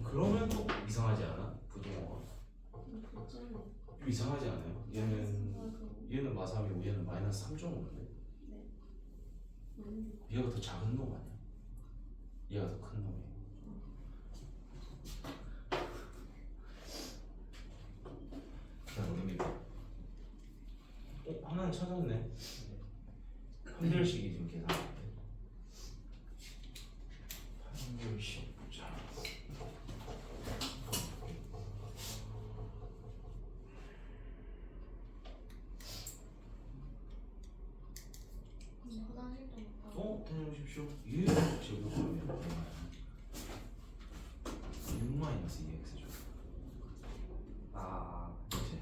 A: 그러면 또 이상하지 않아? 부동어가
B: 괜찮네.
A: 좀 이상하지 않아요? 얘는 마삼이고 얘는 마이너스 3.5인데 얘가 더 작은 놈 아니야? 얘가 더 큰 놈이야. 그다음에 하나는 찾았네. 한별식이 지금 계산할 때. 한별식. 자.
B: 화장실도 못 가고.
A: 다녀오십시오. 예, 제곱하면 6-2x죠. 그렇지.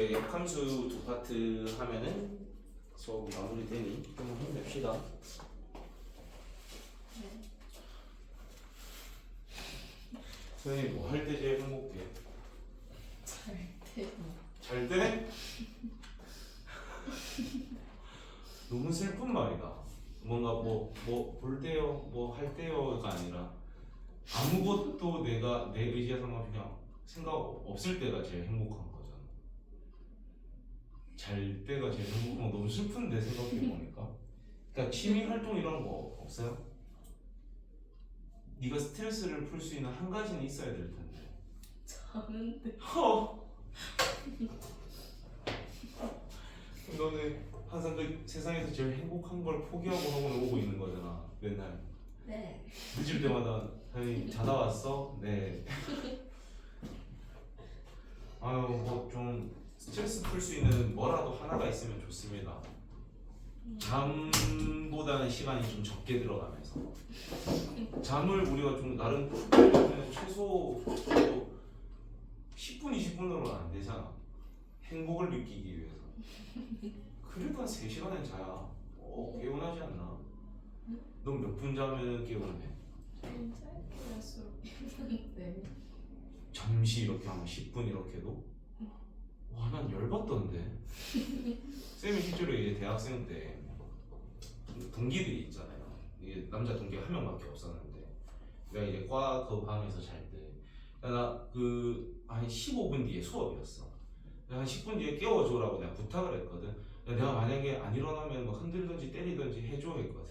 A: 이제 역함수 두 파트 하면은 수업이 마무리되니 좀 힘냅시다.
B: 네.
A: 선생님 뭐 할 때 제일 행복해?
B: 잘돼
A: 잘 때? 너무 슬픈 말이다. 뭔가 뭐 볼 때요, 뭐 할 때요가 아니라 아무것도 내가 내 의지에 상관없이 그냥 생각 없을 때가 제일 행복한 거잖아. 잘 때가 제일 행복한 거 너무 슬픈데 생각해 보니까. 그러니까 취미 활동 이런 거 없어요? 네가 스트레스를 풀 수 있는 한 가지는 있어야 될 텐데.
B: 자는데
A: 너는 항상 그 세상에서 제일 행복한 걸 포기하고 학원을 오고 있는 거잖아. 맨날
B: 네
A: 늦을 때마다 선생님 자다 왔어? 네. 아유 뭐 좀 스트레스 풀 수 있는 뭐라도 하나가 있으면 좋습니다. 잠보다는 시간이 좀 적게 들어가면서 잠을 우리가 좀 나름 풀려면 최소 10분 20분으로는 안 되잖아. 행복을 느끼기 위해서. 그래도 한 3시간은 자야 개운하지 않나? 넌 몇 분 자면 개운해?
B: 좀 짧게 할수록 네
A: 잠시 이렇게 하면 10분 이렇게도? 와 난 열받던데. 쌤이 실제로 이제 대학생 때 동기들이 있잖아요. 이게 남자 동기가 한 명밖에 없었는데 내가 이제 과 그 방에서 잘 때 나 그 한 15분 뒤에 수업이었어. 한 10분 뒤에 깨워줘라고 내가 부탁을 했거든. 내가 만약에 안 일어나면 뭐 흔들든지 때리든지 해줘 했거든.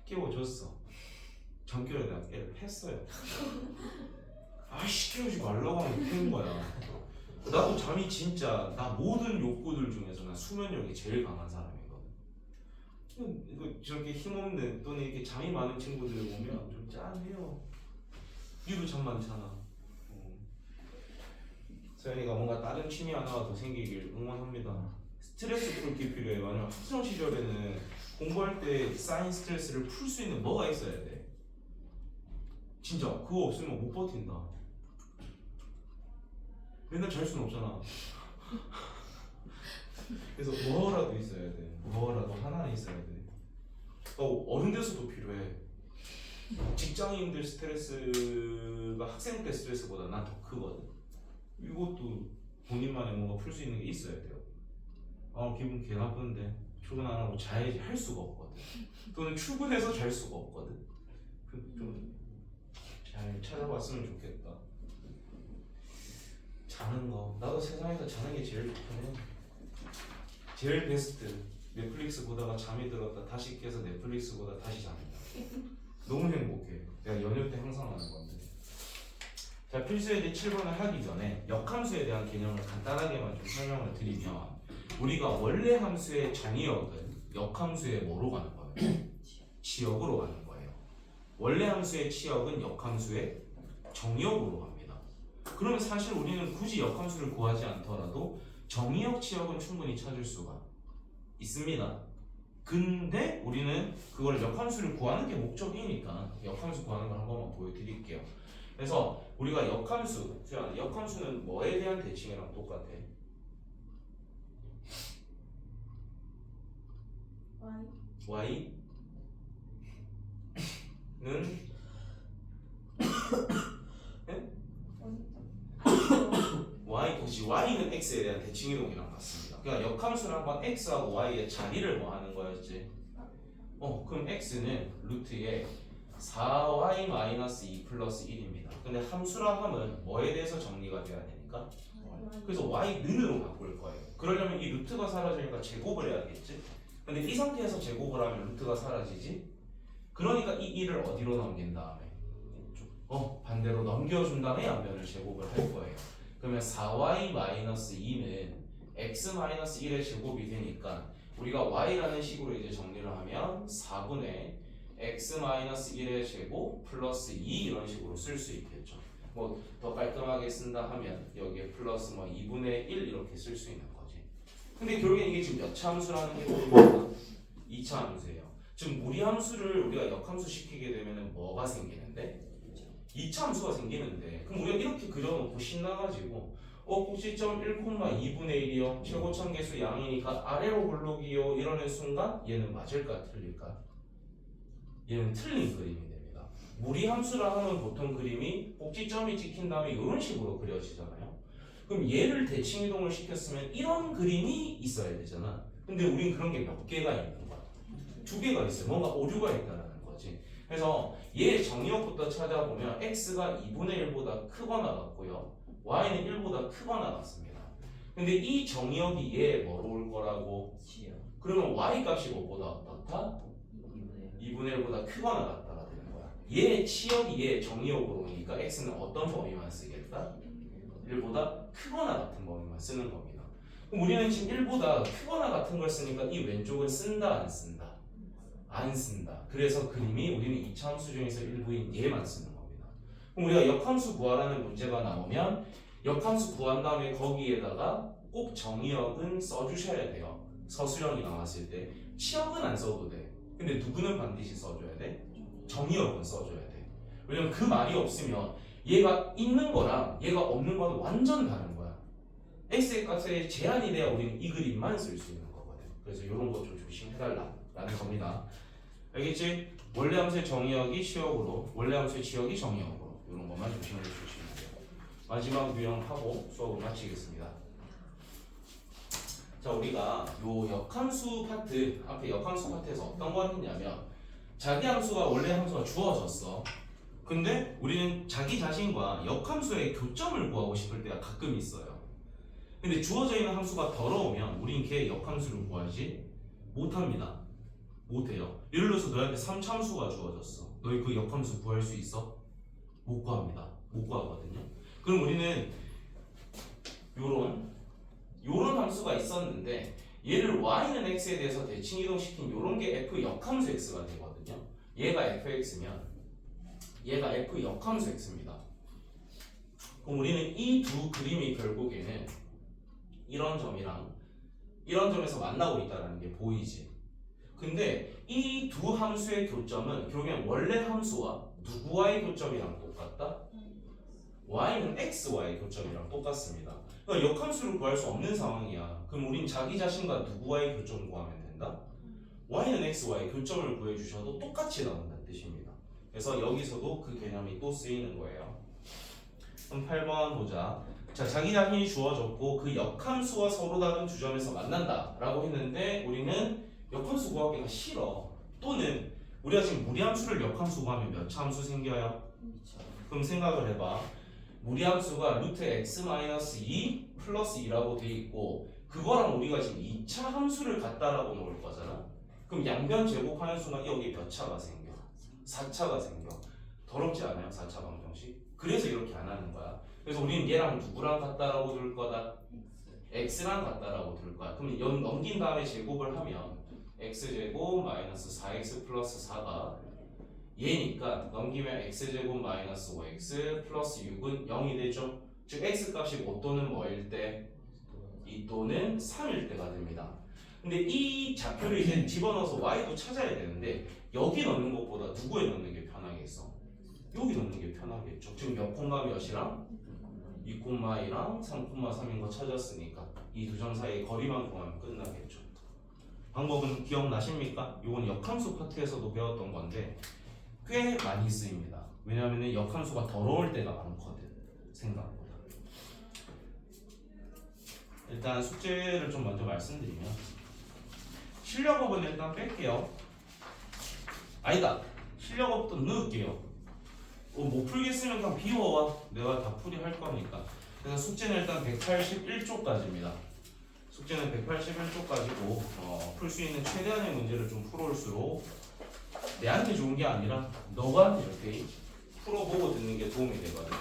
A: 깨워줬어. 잠결에 내가 깨를 팼어요. 아이씨 깨우지 말라고 하면 팬 거야. 나도 잠이 진짜 나 모든 욕구들 중에서 난 수면력이 제일 강한 사람이거든. 이거 저렇게 힘없는 또는 이렇게 잠이 많은 친구들 보면 좀 짠해요. 니도 잠 많잖아. 서연이가 뭔가 다른 취미 하나가 더 생기길 응원합니다. 스트레스 풀기 필요해. 왜냐면 학창 시절에는 공부할 때 쌓인 스트레스를 풀 수 있는 뭐가 있어야 돼. 진짜 그거 없으면 못 버틴다. 맨날 잘 수는 없잖아. 그래서 뭐라도 있어야 돼. 뭐라도 하나는 있어야 돼. 어른 돼서도 필요해. 직장인들 스트레스가 학생 때 스트레스보다 난 더 크거든. 이것도 본인만의 뭔가 풀 수 있는 게 있어야 돼요. 기분 개 나쁜데 출근 안 하고 자야지 할 수가 없거든. 또는 출근해서 잘 수가 없거든. 좀 잘 찾아봤으면 좋겠다. 자는 거 나도 세상에서 자는 게 제일 좋긴 해. 제일 베스트. 넷플릭스 보다가 잠이 들었다 다시 깨서 넷플릭스 보다 다시 잡니다. 너무 행복해. 내가 연휴 때 항상 하는 건데. 자, 필수예제 7번을 하기 전에 역함수에 대한 개념을 간단하게만 좀 설명을 드리면 우리가 원래 함수의 정의역은 역함수의 뭐로 가는 거예요? 치역으로 가는 거예요. 원래 함수의 치역은 역함수의 정의역으로 갑니다. 그러면 사실 우리는 굳이 역함수를 구하지 않더라도 정의역 치역은 충분히 찾을 수가 있습니다. 근데 우리는 그걸 역함수를 구하는 게 목적이니까 역함수 구하는 걸 한 번만 보여드릴게요. 그래서 우리가 역함수는 뭐에 대한 대칭이랑 똑같아?
B: Y
A: y는 y는 x에 대한 대칭 이동이랑 같습니다. 그러니까 역함수를 한번 x하고 y의 자리를 뭐 하는 거였지? 그럼 x는 루트에 4y-2 플러스 1입니다. 근데 함수라 함은 뭐에 대해서 정리가 돼야 되니까? 그래서 y는으로 바꿀 거예요. 그러려면 이 루트가 사라지니까 제곱을 해야겠지? 근데 이 상태에서 제곱을 하면 루트가 사라지지? 그러니까 이 1을 어디로 넘긴 다음에? 반대로 넘겨준 다음에 앞면을 제곱을 할 거예요. 그러면 4y-2는 x-1의 제곱이 되니까 우리가 y라는 식으로 이제 정리를 하면 4분의 x-1의 제곱 플러스 2 이런 식으로 쓸 수 있겠죠. 뭐 더 깔끔하게 쓴다 하면 여기에 플러스 2분의 1 이렇게 쓸 수 있는 거지. 근데 결국엔 이게 지금 몇 차 함수라는 게 뭐예요? 2차 함수예요. 즉 무리함수를 우리가 역함수 시키게 되면 뭐가 생기는데? 2차 함수가 생기는데 그럼 우리가 이렇게 그려놓고 신나가지고 꼭지점 1,2분의 1이요. 최고점 계수 양이니까 아래로 굴르기요. 이러는 순간 얘는 맞을까 틀릴까? 얘는 틀린 그림이 됩니다. 무리함수라 하는 보통 그림이 꼭지점이 찍힌 다음에 이런 식으로 그려지잖아요. 그럼 얘를 대칭 이동을 시켰으면 이런 그림이 있어야 되잖아. 근데 우린 그런 게 몇 개가 있는 거야? 2개가 있어요. 뭔가 오류가 있다라는 거지. 그래서 얘 정의역부터 찾아보면 x가 2분의 1보다 크거나 같고요. y는 1보다 크거나 같습니다. 근데 이 정의역이 얘 뭐로 올 거라고?
C: 치요.
A: 그러면 y 값이 뭐보다 어떻다? 2분의 1보다 크거나 같다가 되는 거야. 얘 치역이 얘 정의역으로 오니까 x는 어떤 범위만 쓰겠다? 1보다 크거나 같은 범위만 쓰는 겁니다. 그럼 우리는 지금 1보다 크거나 같은 걸 쓰니까 이 왼쪽은 쓴다 안 쓴다? 안 쓴다. 그래서 그림이 우리는 2차 함수 중에서 일부인 얘만 쓰는 겁니다. 그럼 우리가 역함수 구하라는 문제가 나오면 역함수 구한 다음에 거기에다가 꼭 정의역은 써주셔야 돼요. 서술형이 나왔을 때 치역은 안 써도 돼. 근데 누구는 반드시 써줘야 돼? 정의역은 써줘야 돼. 왜냐면 그 말이 없으면 얘가 있는 거랑 얘가 없는 거는 완전 다른 거야. x의 값에 제한이 돼야 우리는 이 그림만 쓸 수 있는 거거든. 그래서 이런 거 좀 조심해달라는 겁니다. 알겠지? 원래 함수의 정의역이 치역으로, 원래 함수의 치역이 정의역으로 이런 것만 조심해 주시면 돼요. 마지막 유형하고 수업을 마치겠습니다. 자, 우리가 요 역함수 파트, 앞에 역함수 파트에서 어떤 거 했냐면 자기 함수가 원래 함수가 주어졌어. 근데 우리는 자기 자신과 역함수의 교점을 구하고 싶을 때가 가끔 있어요. 근데 주어져 있는 함수가 더러우면 우린 걔 역함수를 구하지 못합니다. 못해요. 예를 들어서 너한테 3참수가 주어졌어. 너희 그 역함수 구할 수 있어? 못 구합니다. 못 구하거든요. 그럼 우리는 요런 함수가 있었는데 얘를 y는 x에 대해서 대칭 이동시킨 요런 게 f 역함수 x가 되거든요. 얘가 fx면 얘가 f 역함수 x입니다. 그럼 우리는 이 두 그림이 결국에는 이런 점이랑 이런 점에서 만나고 있다는 게 보이지. 근데 이 두 함수의 교점은 결국엔 원래 함수와 누구와의 교점이랑 똑같다? y는 x와의 교점이랑 똑같습니다. 그러니까 역함수를 구할 수 없는 상황이야. 그럼 우린 자기 자신과 누구와의 교점을 구하면 된다? y는 x와의 교점을 구해주셔도 똑같이 나온다는 뜻입니다. 그래서 여기서도 그 개념이 또 쓰이는 거예요. 그럼 8번 보자. 자, 자기 자신이 주어졌고 그 역함수와 서로 다른 두 점에서 만난다 라고 했는데 우리는 역함수 구하기가 싫어. 또는 우리가 지금 무리함수를 역함수 구하면 몇 차 함수 생겨요? 그럼 생각을 해봐. 무리함수가 루트 x-2 플러스 2라고 돼 있고 그거랑 우리가 지금 2차 함수를 갖다라고 놓을 거잖아. 그럼 양변 제곱하는 순간 여기 몇 차가 생겨? 4차가 생겨. 더럽지 않아요? 4차 방정식? 그래서 이렇게 안 하는 거야. 그래서 우리는 얘랑 누구랑 같다라고 둘 거다? x랑 같다라고 둘 거야. 그럼 넘긴 다음에 제곱을 하면 x제곱 마이너스 4x 플러스 4가 얘니까 넘기면 x제곱 마이너스 5x 플러스 6은 0이 되죠. 즉 x값이 뭐 또는 뭐일 때? 2 또는 3일 때가 됩니다. 근데 이 좌표를 이제 집어넣어서 y도 찾아야 되는데 여기 넣는 것보다 누구에 넣는 게 편하겠어? 여기 넣는 게 편하겠죠. 지금 몇 콤마 몇이랑 2,2랑 3,3인 거 찾았으니까 이 두 점 사이의 거리만 구하면 끝나겠죠. 방법은 기억나십니까? 이건 역함수 파트에서도 배웠던 건데 꽤 많이 쓰입니다. 왜냐하면 역함수가 더러울 때가 많거든. 생각보다. 일단 숙제를 좀 먼저 말씀드리면 실력업은 일단 뺄게요. 아니다. 실력업도 넣을게요. 못 풀겠으면 그냥 비워와. 내가 다 풀이할 거니까. 그래서 숙제는 일단 181쪽까지입니다. 숙제는 181쪽까지고 풀 수 있는 최대한의 문제를 좀 풀어올수록 내한테 좋은 게 아니라 너가 이렇게 풀어보고 듣는 게 도움이 되거든.